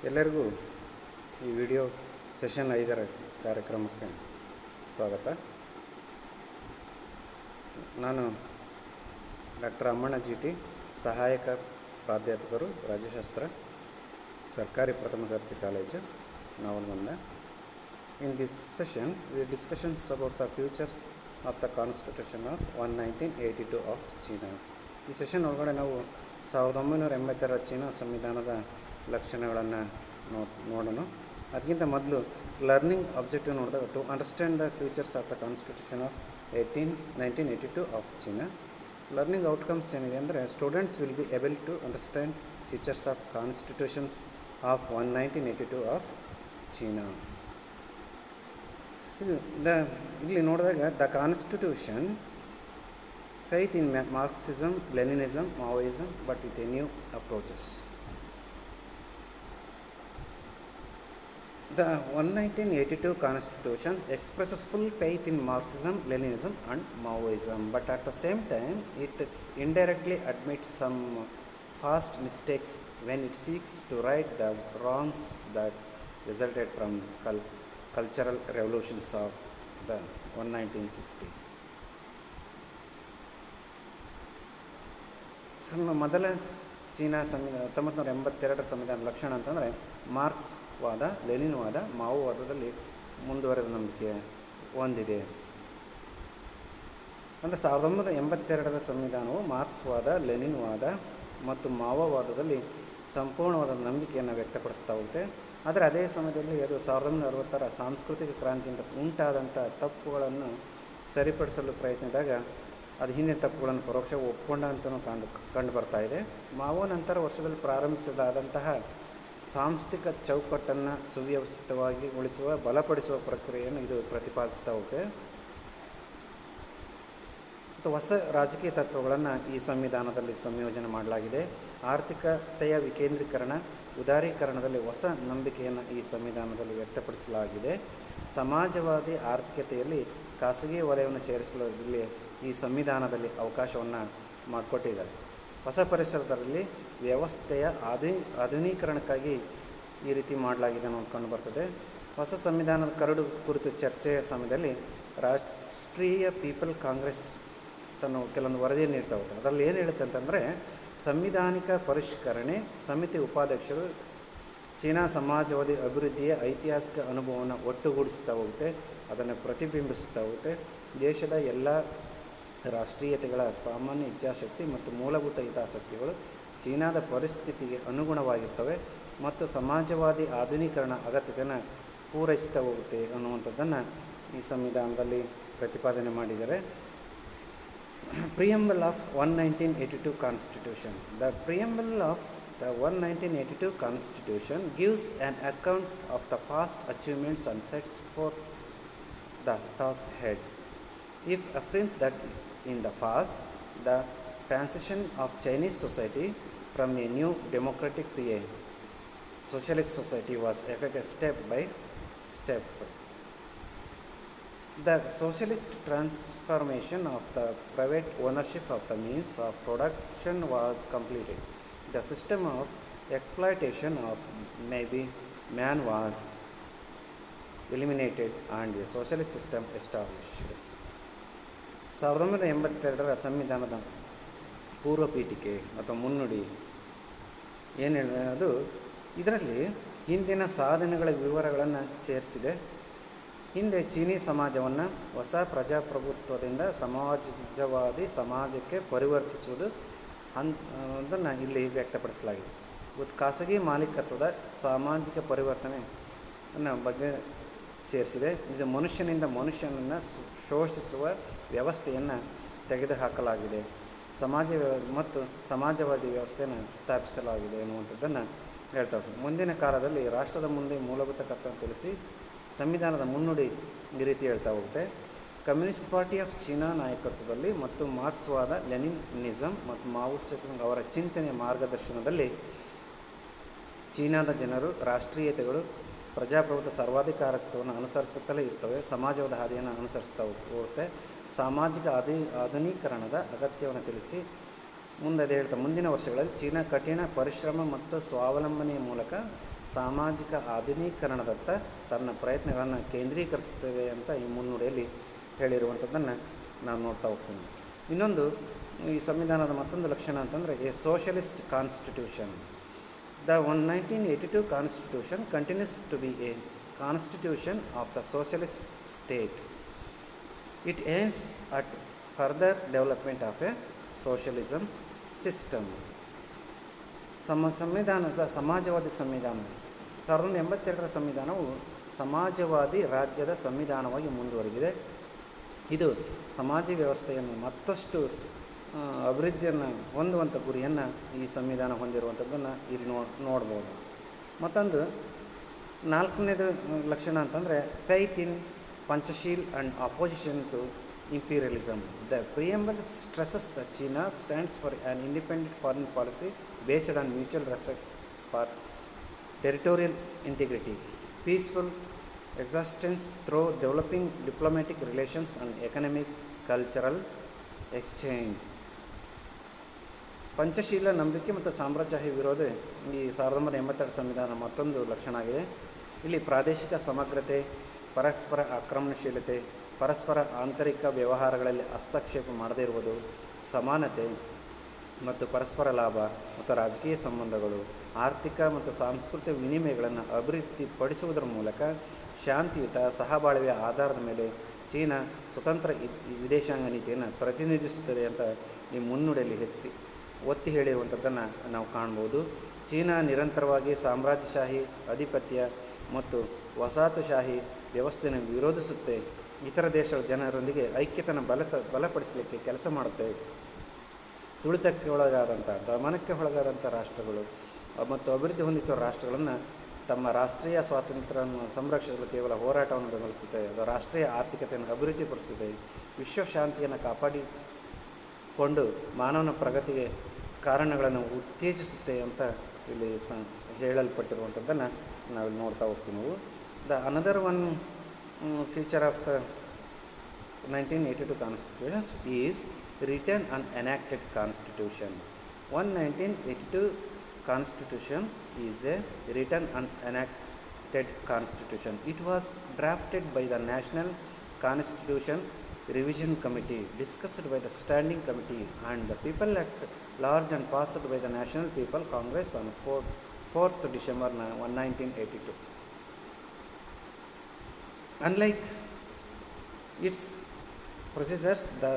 ಎಲ್ಲರಿಗೂ ಈ video session 5ರ ಕಾರ್ಯಕ್ರಮಕ್ಕೆ ಸ್ವಾಗತ. ನಾನು ಡಾಕ್ಟರ್ ಅಮ್ಮಣ್ಣ ಜಿ ಟಿ, ಸಹಾಯಕ ಪ್ರಾಧ್ಯಾಪಕರು ರಾಜ್ಯಶಾಸ್ತ್ರ, ಸರ್ಕಾರಿ ಪ್ರಥಮ ದರ್ಜೆ college, Navalgund. In this session we discussions about the futures of the constitution of 1982 of China. ಈ ಸೆಷನ್ ಒಳಗಡೆ ನಾವು 1982ರ ಚೀನಾ ಸಂವಿಧಾನದ ಲಕ್ಷಣಗಳನ್ನು ನೋಡೋಣ. ಅದಕ್ಕಿಂತ ಮೊದಲು ಲರ್ನಿಂಗ್ ಆಬ್ಜೆಕ್ಟಿವ್ ನೋಡಿದಾಗ to understand the futures of the constitution of 1982 of China. Learning outcomes ಏನಿದೆ ಅಂದರೆ students will be able to understand futures of constitutions of 1982 of China. ಇಲ್ಲಿ ನೋಡಿದಾಗ the constitution faith in Marxism, Leninism, Maoism, but with a new approaches. The 1982 Constitution expresses full faith in Marxism, Leninism and Maoism, but at the same time it indirectly admits some past mistakes when it seeks to right the wrongs that resulted from cultural revolutions of the 1960. ಮೊದಲ China 1982ರ ಸಂವಿಧಾನ ಲಕ್ಷಣ ಅಂತಂದರೆ marks ವಾದ, Lenin ವಾದ, ಮಾವೋವಾದದಲ್ಲಿ ಮುಂದುವರೆದ ನಂಬಿಕೆ ಹೊಂದಿದೆ. ಅಂದರೆ 1982ರ ಸಂವಿಧಾನವು ಮಾರ್ಕ್ಸ್ ವಾದ, ಲೆನಿನ್ ವಾದ ಮತ್ತು ಮಾವೋವಾದದಲ್ಲಿ ಸಂಪೂರ್ಣವಾದ ನಂಬಿಕೆಯನ್ನು ವ್ಯಕ್ತಪಡಿಸ್ತಾ ಹೋಗುತ್ತೆ. ಆದರೆ ಅದೇ ಸಮಯದಲ್ಲಿ ಅದು 1960ರ ಸಾಂಸ್ಕೃತಿಕ ಕ್ರಾಂತಿಯಿಂದ ಉಂಟಾದಂಥ ತಪ್ಪುಗಳನ್ನು ಸರಿಪಡಿಸಲು ಪ್ರಯತ್ನಿಸಿದಾಗ ಅದು ಹಿಂದಿನ ತಪ್ಪುಗಳನ್ನು ಪರೋಕ್ಷವಾಗಿ ಒಪ್ಕೊಂಡಂತನೂ ಕಂಡು ಬರ್ತಾ ಇದೆ. ಮಾವೋ ನಂತರ ವರ್ಷದಲ್ಲಿ ಪ್ರಾರಂಭಿಸಲಾದಂತಹ ಸಾಂಸ್ಥಿಕ ಚೌಕಟ್ಟನ್ನು ಸುವ್ಯವಸ್ಥಿತವಾಗಿ ಬಲಪಡಿಸುವ ಪ್ರಕ್ರಿಯೆಯನ್ನು ಇದು ಪ್ರತಿಪಾದಿಸ್ತಾ ಹೋಗುತ್ತೆ. ಮತ್ತು ಹೊಸ ರಾಜಕೀಯ ತತ್ವಗಳನ್ನು ಈ ಸಂವಿಧಾನದಲ್ಲಿ ಸಂಯೋಜನೆ ಮಾಡಲಾಗಿದೆ. ಆರ್ಥಿಕತೆಯ ವಿಕೇಂದ್ರೀಕರಣ, ಉದಾರೀಕರಣದಲ್ಲಿ ಹೊಸ ನಂಬಿಕೆಯನ್ನು ಈ ಸಂವಿಧಾನದಲ್ಲಿ ವ್ಯಕ್ತಪಡಿಸಲಾಗಿದೆ. ಸಮಾಜವಾದಿ ಆರ್ಥಿಕತೆಯಲ್ಲಿ ಖಾಸಗಿ ವಲಯವನ್ನು ಸೇರಿಸಲು ಇಲ್ಲಿ ಈ ಸಂವಿಧಾನದಲ್ಲಿ ಅವಕಾಶವನ್ನು ಮಾಡಿಕೊಟ್ಟಿದ್ದಾರೆ. ಹೊಸ ಪರಿಸರದಲ್ಲಿ ವ್ಯವಸ್ಥೆಯ ಆಧುನೀಕರಣಕ್ಕಾಗಿ ಈ ರೀತಿ ಮಾಡಲಾಗಿದೆ ಅನ್ನೋದು ಕಂಡು ಬರ್ತದೆ. ಹೊಸ ಸಂವಿಧಾನದ ಕರಡು ಕುರಿತು ಚರ್ಚೆಯ ಸಮಯದಲ್ಲಿ ರಾಷ್ಟ್ರೀಯ ಪೀಪಲ್ ಕಾಂಗ್ರೆಸ್ ತನ್ನ ಕೆಲವೊಂದು ವರದಿಯನ್ನು ನೀಡ್ತಾ ಹೋಗುತ್ತೆ. ಅದರಲ್ಲಿ ಏನು ಹೇಳುತ್ತೆ ಅಂತಂದರೆ, ಸಂವಿಧಾನಿಕ ಪರಿಷ್ಕರಣೆ ಸಮಿತಿ ಉಪಾಧ್ಯಕ್ಷರು ಚೀನಾ ಸಮಾಜವಾದಿ ಅಭಿವೃದ್ಧಿಯ ಐತಿಹಾಸಿಕ ಅನುಭವವನ್ನು ಒಟ್ಟುಗೂಡಿಸ್ತಾ ಹೋಗುತ್ತೆ, ಅದನ್ನು ಪ್ರತಿಬಿಂಬಿಸುತ್ತಾ ಹೋಗುತ್ತೆ. ದೇಶದ ಎಲ್ಲ ರಾಷ್ಟ್ರೀಯತೆಗಳ ಸಾಮಾನ್ಯ ಇಚ್ಛಾಶಕ್ತಿ ಮತ್ತು ಮೂಲಭೂತ ಹಿತಾಸಕ್ತಿಗಳು ಚೀನಾದ ಪರಿಸ್ಥಿತಿಗೆ ಅನುಗುಣವಾಗಿರ್ತವೆ ಮತ್ತು ಸಮಾಜವಾದಿ ಆಧುನೀಕರಣ ಅಗತ್ಯತೆಯನ್ನು ಪೂರೈಸ್ತಾ ಹೋಗುತ್ತೆ ಅನ್ನುವಂಥದ್ದನ್ನು ಈ ಸಂವಿಧಾನದಲ್ಲಿ ಪ್ರತಿಪಾದನೆ ಮಾಡಿದ್ದಾರೆ. Preamble of 1982 Constitution. The preamble of the 1982 Constitution gives an account of the past achievements and sets forth the task ahead. It affirms that in the past, the transition of Chinese society from a new democratic to a socialist society was effected step by step. The socialist transformation of the private ownership of the means of production was completed. The system of exploitation of man was eliminated and the socialist system established. 1982ರ ಸಂವಿಧಾನದ ಪೂರ್ವಪೀಠಿಕೆ ಅಥವಾ ಮುನ್ನುಡಿ ಏನು ಹೇಳೋದು, ಇದರಲ್ಲಿ ಹಿಂದಿನ ಸಾಧನೆಗಳ ವಿವರಗಳನ್ನು ಸೇರಿಸಿದೆ. ಹಿಂದೆ ಚೀನಿ ಸಮಾಜವನ್ನು ಹೊಸ ಪ್ರಜಾಪ್ರಭುತ್ವದಿಂದ ಸಮಾಜವಾದಿ ಸಮಾಜಕ್ಕೆ ಪರಿವರ್ತಿಸುವುದು ಅದನ್ನು ಇಲ್ಲಿ ವ್ಯಕ್ತಪಡಿಸಲಾಗಿದೆ. ಖಾಸಗಿ ಮಾಲೀಕತ್ವದ ಸಾಮಾಜಿಕ ಪರಿವರ್ತನೆಯ ಬಗ್ಗೆ ಸೇರಿಸಿದೆ. ಇದು ಮನುಷ್ಯನಿಂದ ಮನುಷ್ಯನನ್ನು ಶೋಷಿಸುವ ವ್ಯವಸ್ಥೆಯನ್ನು ತೆಗೆದುಹಾಕಲಾಗಿದೆ, ಮತ್ತು ಸಮಾಜವಾದಿ ವ್ಯವಸ್ಥೆಯನ್ನು ಸ್ಥಾಪಿಸಲಾಗಿದೆ ಎನ್ನುವಂಥದ್ದನ್ನು ಹೇಳ್ತಾರೆ. ಮುಂದಿನ ಕಾಲದಲ್ಲಿ ರಾಷ್ಟ್ರದ ಮುಂದೆ ಮೂಲಭೂತ ಕರ್ತವ್ಯ ತಿಳಿಸಿ ಸಂವಿಧಾನದ ಮುನ್ನುಡಿ ಈ ರೀತಿ ಹೇಳ್ತಾ ಹೋಗುತ್ತೆ. ಕಮ್ಯುನಿಸ್ಟ್ ಪಾರ್ಟಿ ಆಫ್ ಚೀನಾ ನಾಯಕತ್ವದಲ್ಲಿ ಮತ್ತು ಮಾರ್ಕ್ಸ್ವಾದ, ಲೆನಿನಿಸಮ್ ಮತ್ತು ಮಾವೋ ಸೆತುಂಗ್ ಅವರ ಚಿಂತನೆಯ ಮಾರ್ಗದರ್ಶನದಲ್ಲಿ ಚೀನಾದ ಜನರು ರಾಷ್ಟ್ರೀಯತೆಗಳು ಪ್ರಜಾಪ್ರಭುತ್ವ ಸರ್ವಾಧಿಕಾರತ್ವವನ್ನು ಅನುಸರಿಸುತ್ತಲೇ ಇರ್ತವೆ, ಸಮಾಜವಾದ ಹಾದಿಯನ್ನು ಅನುಸರಿಸ್ತಾ ಹೋಗುತ್ತೆ. ಸಾಮಾಜಿಕ ಆಧುನೀಕರಣದ ಅಗತ್ಯವನ್ನು ತಿಳಿಸಿ ಮುಂದೆ ಹೇಳ್ತಾ ಮುಂದಿನ ವರ್ಷಗಳಲ್ಲಿ ಚೀನಾ ಕಠಿಣ ಪರಿಶ್ರಮ ಮತ್ತು ಸ್ವಾವಲಂಬನೆಯ ಮೂಲಕ ಸಾಮಾಜಿಕ ಆಧುನೀಕರಣದತ್ತ ತನ್ನ ಪ್ರಯತ್ನಗಳನ್ನು ಕೇಂದ್ರೀಕರಿಸ್ತದೆ ಅಂತ ಈ ಮುನ್ನುಡಿಯಲ್ಲಿ ಹೇಳಿರುವಂಥದ್ದನ್ನು ನಾವು ನೋಡ್ತಾ ಹೋಗ್ತೀವಿ. ಇನ್ನೊಂದು ಈ ಸಂವಿಧಾನದ ಮತ್ತೊಂದು ಲಕ್ಷಣ ಅಂತಂದರೆ a socialist constitution. The 1982 constitution continues to be a constitution of the socialist state. It aims at further development of a socialism system. ಸಂವಿಧಾನದ ಸಮಾಜವಾದಿ ಸಂವಿಧಾನ 1982 ಸಂವಿಧಾನವು ಸಮಾಜವಾದಿ ರಾಜ್ಯದ ಸಂವಿಧಾನವಾಗಿ ಮುಂದುವರೆದಿದೆ. ಇದು ಸಮಾಜ ವ್ಯವಸ್ಥೆಯನ್ನು ಮತ್ತಷ್ಟು ಅಭಿವೃದ್ಧಿಯನ್ನು ಹೊಂದುವಂಥ ಗುರಿಯನ್ನು ಈ ಸಂವಿಧಾನ ಹೊಂದಿರುವಂಥದ್ದನ್ನು ಇಲ್ಲಿ ನೋಡ್ಬೋದು. ಮತ್ತೊಂದು ನಾಲ್ಕನೇದು ಲಕ್ಷಣ ಅಂತಂದರೆ faith in Panchsheel and opposition to imperialism. The preamble stresses that China stands for an independent foreign policy based on mutual respect for territorial integrity, peaceful existence through developing diplomatic relations and economic cultural exchange. Panchsheel ನಂಬಿಕೆ ಮತ್ತು ಸಾಮ್ರಾಜ್ಯಶಾಹಿ ವಿರೋಧ ಈ 1982 ಸಂವಿಧಾನ ಮತ್ತೊಂದು ಲಕ್ಷಣ ಆಗಿದೆ. ಇಲ್ಲಿ ಪ್ರಾದೇಶಿಕ ಸಮಗ್ರತೆ, ಪರಸ್ಪರ ಆಕ್ರಮಣಶೀಲತೆ, ಪರಸ್ಪರ ಆಂತರಿಕ ವ್ಯವಹಾರಗಳಲ್ಲಿ ಹಸ್ತಕ್ಷೇಪ ಮಾಡದೇ ಇರುವುದು, ಸಮಾನತೆ ಮತ್ತು ಪರಸ್ಪರ ಲಾಭ ಮತ್ತು ರಾಜಕೀಯ ಸಂಬಂಧಗಳು, ಆರ್ಥಿಕ ಮತ್ತು ಸಾಂಸ್ಕೃತಿಕ ವಿನಿಮಯಗಳನ್ನು ಅಭಿವೃದ್ಧಿಪಡಿಸುವುದರ ಮೂಲಕ ಶಾಂತಿಯುತ ಸಹಬಾಳ್ವೆಯ ಆಧಾರದ ಮೇಲೆ ಚೀನಾ ಸ್ವತಂತ್ರ ವಿದೇಶಾಂಗ ನೀತಿಯನ್ನು ಪ್ರತಿನಿಧಿಸುತ್ತದೆ ಅಂತ ಈ ಮುನ್ನುಡಿಯಲ್ಲಿ ಒತ್ತಿ ಹೇಳಿರುವಂಥದ್ದನ್ನು ನಾವು ಕಾಣ್ಬೋದು. ಚೀನಾ ನಿರಂತರವಾಗಿ ಸಾಮ್ರಾಜ್ಯಶಾಹಿ ಆಧಿಪತ್ಯ ಮತ್ತು ವಸಾಹತುಶಾಹಿ ವ್ಯವಸ್ಥೆಯನ್ನು ವಿರೋಧಿಸುತ್ತೆ, ಇತರ ದೇಶಗಳ ಜನರೊಂದಿಗೆ ಐಕ್ಯತೆಯನ್ನು ಬಲಪಡಿಸಲಿಕ್ಕೆ ಕೆಲಸ ಮಾಡುತ್ತೆ. ತುಳಿತಕ್ಕೆ ಒಳಗಾದಂಥ, ದಮನಕ್ಕೆ ಒಳಗಾದಂಥ ರಾಷ್ಟ್ರಗಳು ಮತ್ತು ಅಭಿವೃದ್ಧಿ ಹೊಂದಿದ ರಾಷ್ಟ್ರಗಳನ್ನು ತಮ್ಮ ರಾಷ್ಟ್ರೀಯ ಸ್ವಾತಂತ್ರ್ಯವನ್ನು ಸಂರಕ್ಷಿಸಲು ಕೇವಲ ಹೋರಾಟವನ್ನು ಬೆಂಬಲಿಸುತ್ತೆ. ಅದು ರಾಷ್ಟ್ರೀಯ ಆರ್ಥಿಕತೆಯನ್ನು ಅಭಿವೃದ್ಧಿಪಡಿಸುತ್ತದೆ, ವಿಶ್ವಶಾಂತಿಯನ್ನು ಕಾಪಾಡಿಕೊಂಡು ಮಾನವನ ಪ್ರಗತಿಗೆ ಕಾರಣಗಳನ್ನು ಉತ್ತೇಜಿಸುತ್ತೆ ಅಂತ ಇಲ್ಲಿ ಹೇಳಲ್ಪಟ್ಟಿರುವಂಥದ್ದನ್ನು ನಾವಿಲ್ಲಿ ನೋಡ್ತಾ ಹೋಗ್ತೀವಿ. ನಾವು another one feature of the 1982 Constitution is written and enacted Constitution. 1982 Constitution is a written and enacted Constitution. It was drafted by the National Constitution Revision Committee, discussed by the Standing Committee and the people at large and passed by the National People Congress on 4th December 1982. Unlike its procedures, the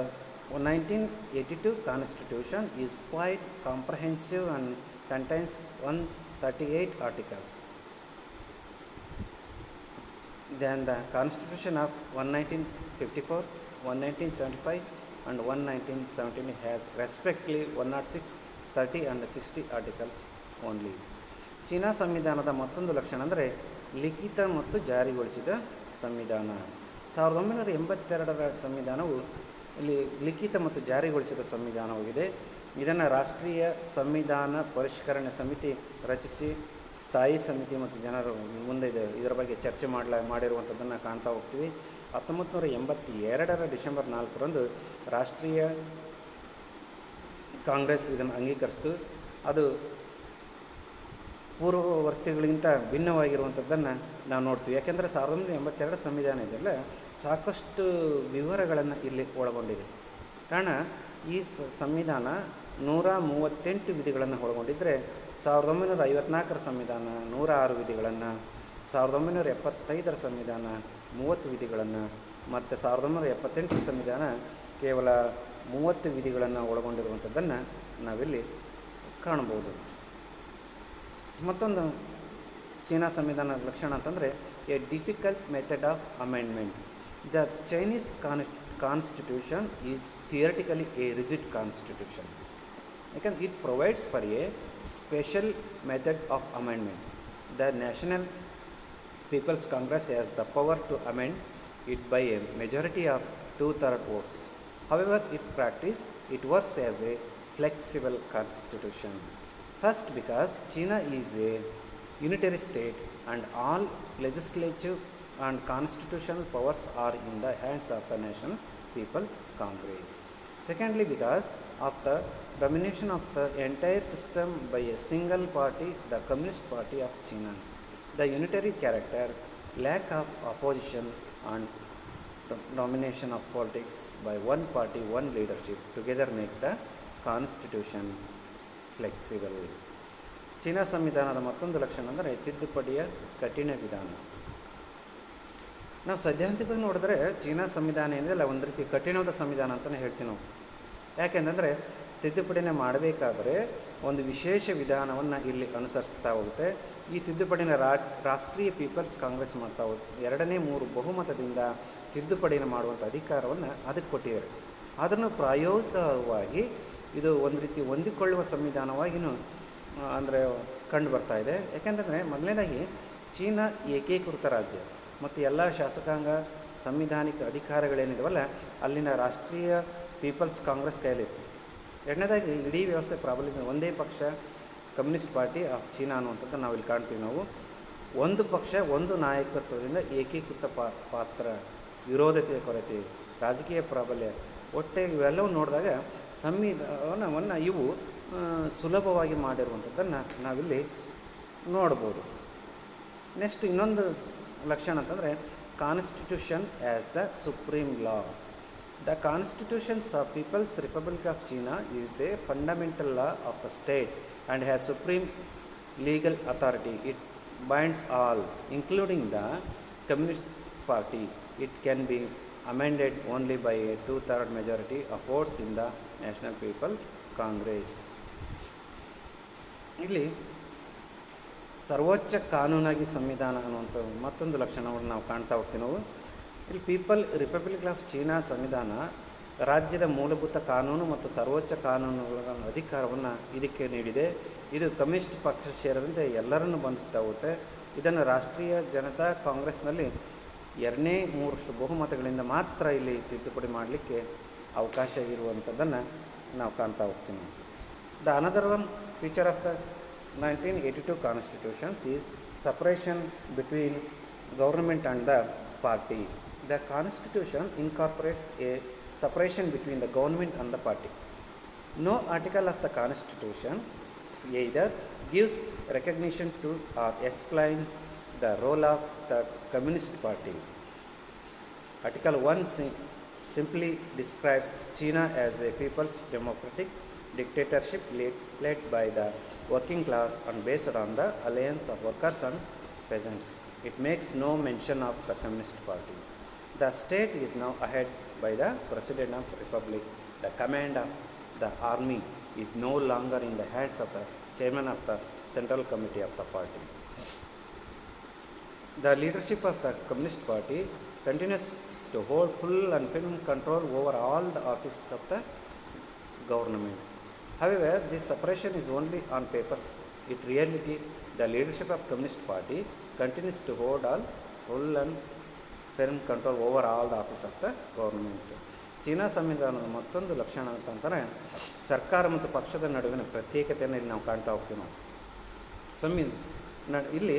1982 Constitution is quite comprehensive and contains 138 articles than the Constitution of 1954, 1975 and 1917 has respectively 106, 30 and 60 articles only. China ಸಂವಿಧಾನದ ಮತ್ತೊಂದು ಲಕ್ಷಣ ಅಂದರೆ ಲಿಖಿತ ಮತ್ತು ಜಾರಿಗೊಳಿಸಿದ ಸಂವಿಧಾನ. 1982 ಸಂವಿಧಾನವು ಲಿಖಿತ ಮತ್ತು ಜಾರಿಗೊಳಿಸಿದ ಸಂವಿಧಾನವಾಗಿದೆ. ಇದನ್ನು ರಾಷ್ಟ್ರೀಯ ಸಂವಿಧಾನ ಪರಿಷ್ಕರಣೆ ಸಮಿತಿ ರಚಿಸಿ ಸ್ಥಾಯಿ ಸಮಿತಿ ಮತ್ತು ಜನರು ಮುಂದೆ ಇದರ ಬಗ್ಗೆ ಚರ್ಚೆ ಮಾಡಿರುವಂಥದ್ದನ್ನು ಕಾಣ್ತಾ ಹೋಗ್ತೀವಿ. 1982 ಡಿಸೆಂಬರ್ 4ರಂದು ರಾಷ್ಟ್ರೀಯ ಕಾಂಗ್ರೆಸ್ ಇದನ್ನು ಅಂಗೀಕರಿಸಿತು. ಅದು ಪೂರ್ವವರ್ತಿಗಳಿಗಿಂತ ಭಿನ್ನವಾಗಿರುವಂಥದ್ದನ್ನು ನಾವು ನೋಡ್ತೀವಿ. ಯಾಕೆಂದರೆ 1982 ಸಂವಿಧಾನ ಇದೆಲ್ಲ ಸಾಕಷ್ಟು ವಿವರಗಳನ್ನು ಇಲ್ಲಿ ಒಳಗೊಂಡಿದೆ. ಕಾರಣ ಈ ಸಂವಿಧಾನ 138 ವಿಧಿಗಳನ್ನು ಒಳಗೊಂಡಿದ್ದರೆ 1954 ಸಂವಿಧಾನ 106 ವಿಧಿಗಳನ್ನು, 1975 ಸಂವಿಧಾನ 30 ವಿಧಿಗಳನ್ನು ಮತ್ತು 1978 ಸಂವಿಧಾನ ಕೇವಲ 30 ವಿಧಿಗಳನ್ನು ಒಳಗೊಂಡಿರುವಂಥದ್ದನ್ನು ನಾವಿಲ್ಲಿ ಕಾಣ್ಬೋದು. ಮತ್ತೊಂದು ಚೀನಾ ಸಂವಿಧಾನದ ಲಕ್ಷಣ ಅಂತಂದರೆ a difficult method of amendment. The Chinese constitution is theoretically a rigid constitution. ಯಾಕಂದ್ರೆ it provides for a special method of amendment. The National People's Congress has the power to amend it by a majority of 2/3 votes. However, in practice, it works as a flexible constitution. First, because China is a unitary state and all legislative and constitutional powers are in the hands of the National People Congress. Secondly, because of the domination of the entire system by a single party, the Communist Party of China. The unitary character, lack of opposition, and domination of politics by one party, one leadership together make the constitution flexible. China ಸಂವಿಧಾನದ ಮತ್ತೊಂದು ಲಕ್ಷಣ ಅಂದರೆ ತಿದ್ದುಪಡಿಯ ಕಠಿಣ ವಿಧಾನ. ನಾವು ಸೈದ್ಧಾಂತಿಕವಾಗಿ ನೋಡಿದ್ರೆ China ಸಂವಿಧಾನ ಏನಿದೆಯಲ್ಲ ಒಂದು ರೀತಿ ಕಠಿಣವಾದ ಸಂವಿಧಾನ ಅಂತಲೇ ಹೇಳ್ತೀವಿ ನಾವು. ಯಾಕೆಂತಂದರೆ ತಿದ್ದುಪಡಿನ ಮಾಡಬೇಕಾದ್ರೆ ಒಂದು ವಿಶೇಷ ವಿಧಾನವನ್ನು ಇಲ್ಲಿ ಅನುಸರಿಸ್ತಾ ಹೋಗುತ್ತೆ. ಈ ತಿದ್ದುಪಡಿನ ರಾಷ್ಟ್ರೀಯ ಪೀಪಲ್ಸ್ ಕಾಂಗ್ರೆಸ್ ಮಾಡ್ತಾ ಹೋಗುತ್ತೆ. 2/3 ಬಹುಮತದಿಂದ ತಿದ್ದುಪಡಿನ ಮಾಡುವಂಥ ಅಧಿಕಾರವನ್ನು ಅದಕ್ಕೆ ಕೊಟ್ಟಿದ್ದಾರೆ. ಆದ್ರೂ ಪ್ರಾಯೋಗಿಕವಾಗಿ ಇದು ಒಂದು ರೀತಿ ಹೊಂದಿಕೊಳ್ಳುವ ಸಂವಿಧಾನವಾಗಿಯೂ ಅಂದರೆ ಕಂಡು ಬರ್ತಾ ಇದೆ. ಯಾಕೆಂತಂದರೆ ಮೊದಲನೇದಾಗಿ ಚೀನಾ ಏಕೀಕೃತ ರಾಜ್ಯ ಮತ್ತು ಎಲ್ಲ ಶಾಸಕಾಂಗ ಸಂವಿಧಾನಿಕ ಅಧಿಕಾರಗಳೇನಿದಾವಲ್ಲ ಅಲ್ಲಿನ ರಾಷ್ಟ್ರೀಯ ಪೀಪಲ್ಸ್ ಕಾಂಗ್ರೆಸ್ ಕೈಯಲ್ಲಿತ್ತು. ಎರಡನೇದಾಗಿ ಇಡೀ ವ್ಯವಸ್ಥೆ ಪ್ರಾಬಲ್ಯ ಒಂದೇ ಪಕ್ಷ ಕಮ್ಯುನಿಸ್ಟ್ ಪಾರ್ಟಿ ಆಫ್ ಚೀನಾ ಅನ್ನುವಂಥದ್ದು ನಾವು ಇಲ್ಲಿ ಕಾಣ್ತೀವಿ. ನಾವು ಒಂದು ಪಕ್ಷ ಒಂದು ನಾಯಕತ್ವದಿಂದ ಏಕೀಕೃತ ಪಾತ್ರ, ವಿರೋಧತೆಯ ಕೊರತೆ, ರಾಜಕೀಯ ಪ್ರಾಬಲ್ಯ, ಒಟ್ಟೆ ಇವೆಲ್ಲವೂ ನೋಡಿದಾಗ ಸಂವಿಧಾನವನ್ನು ಇವು ಸುಲಭವಾಗಿ ಮಾಡಿರುವಂಥದ್ದನ್ನು ನಾವಿಲ್ಲಿ ನೋಡ್ಬೋದು. ನೆಕ್ಸ್ಟ್ ಇನ್ನೊಂದು ಲಕ್ಷಣ ಅಂತಂದರೆ constitution as the supreme law. The constitutions of people's republic of China is the fundamental law of the state and has supreme legal authority. It binds all including the communist party. It can be amended only by a 2/3 majority of votes in the National People Congress. ಇಲ್ಲಿ ಸರ್ವೋಚ್ಚ ಕಾನೂನಾಗಿ ಸಂವಿಧಾನ ಅನ್ನುವಂಥ ಮತ್ತೊಂದು ಲಕ್ಷಣವನ್ನು ನಾವು ಕಾಣ್ತಾ ಹೋಗ್ತೀವಿ. ನಾವು ಇಲ್ಲಿ ರಿಪಬ್ಲಿಕ್ ಆಫ್ ಚೀನಾ ಸಂವಿಧಾನ ರಾಜ್ಯದ ಮೂಲಭೂತ ಕಾನೂನು ಮತ್ತು ಸರ್ವೋಚ್ಚ ಕಾನೂನುಗಳ ಅಧಿಕಾರವನ್ನು ಇದಕ್ಕೆ ನೀಡಿದೆ. ಇದು ಕಮ್ಯುನಿಸ್ಟ್ ಪಕ್ಷ ಸೇರಿದಂತೆ ಎಲ್ಲರನ್ನು ಬಂಧಿಸ್ತಾ ಹೋಗುತ್ತೆ. ಇದನ್ನು ರಾಷ್ಟ್ರೀಯ ಜನತಾ ಕಾಂಗ್ರೆಸ್ನಲ್ಲಿ 2/3 ಬಹುಮತಗಳಿಂದ ಮಾತ್ರ ಇಲ್ಲಿ ತಿದ್ದುಪಡಿ ಮಾಡಲಿಕ್ಕೆ ಅವಕಾಶ ಇರುವಂಥದ್ದನ್ನು ನಾವು ಕಾಣ್ತಾ ಹೋಗ್ತೀವಿ. The another one feature of the 1982 constitutions is separation between government and the party. The constitution incorporates a separation between the government and the party. No article of the constitution either gives recognition to or explain the role of the Communist Party. Article 1 simply describes China as a people's democratic dictatorship led by the working class and based on the alliance of workers and peasants. It makes no mention of the Communist Party. The state is now headed by the President of the Republic. The command of the army is no longer in the hands of the chairman of the Central Committee of the party. The leadership of the Communist Party continues to hold full and firm control over all the offices of the government. However, this separation is only on papers. In reality, the leadership of Communist Party continues to hold all full and firm control over all the offices of the government. China ಸಂವಿಧಾನದ ಮತ್ತೊಂದು ಲಕ್ಷಣ ಅಂತಂದರೆ ಸರ್ಕಾರ ಮತ್ತು ಪಕ್ಷದ ನಡುವಿನ ಪ್ರತ್ಯೇಕತೆಯನ್ನು ಇಲ್ಲಿ ನಾವು ಕಾಣ್ತಾ ಹೋಗ್ತೀವಿ. ನಾವು ಇಲ್ಲಿ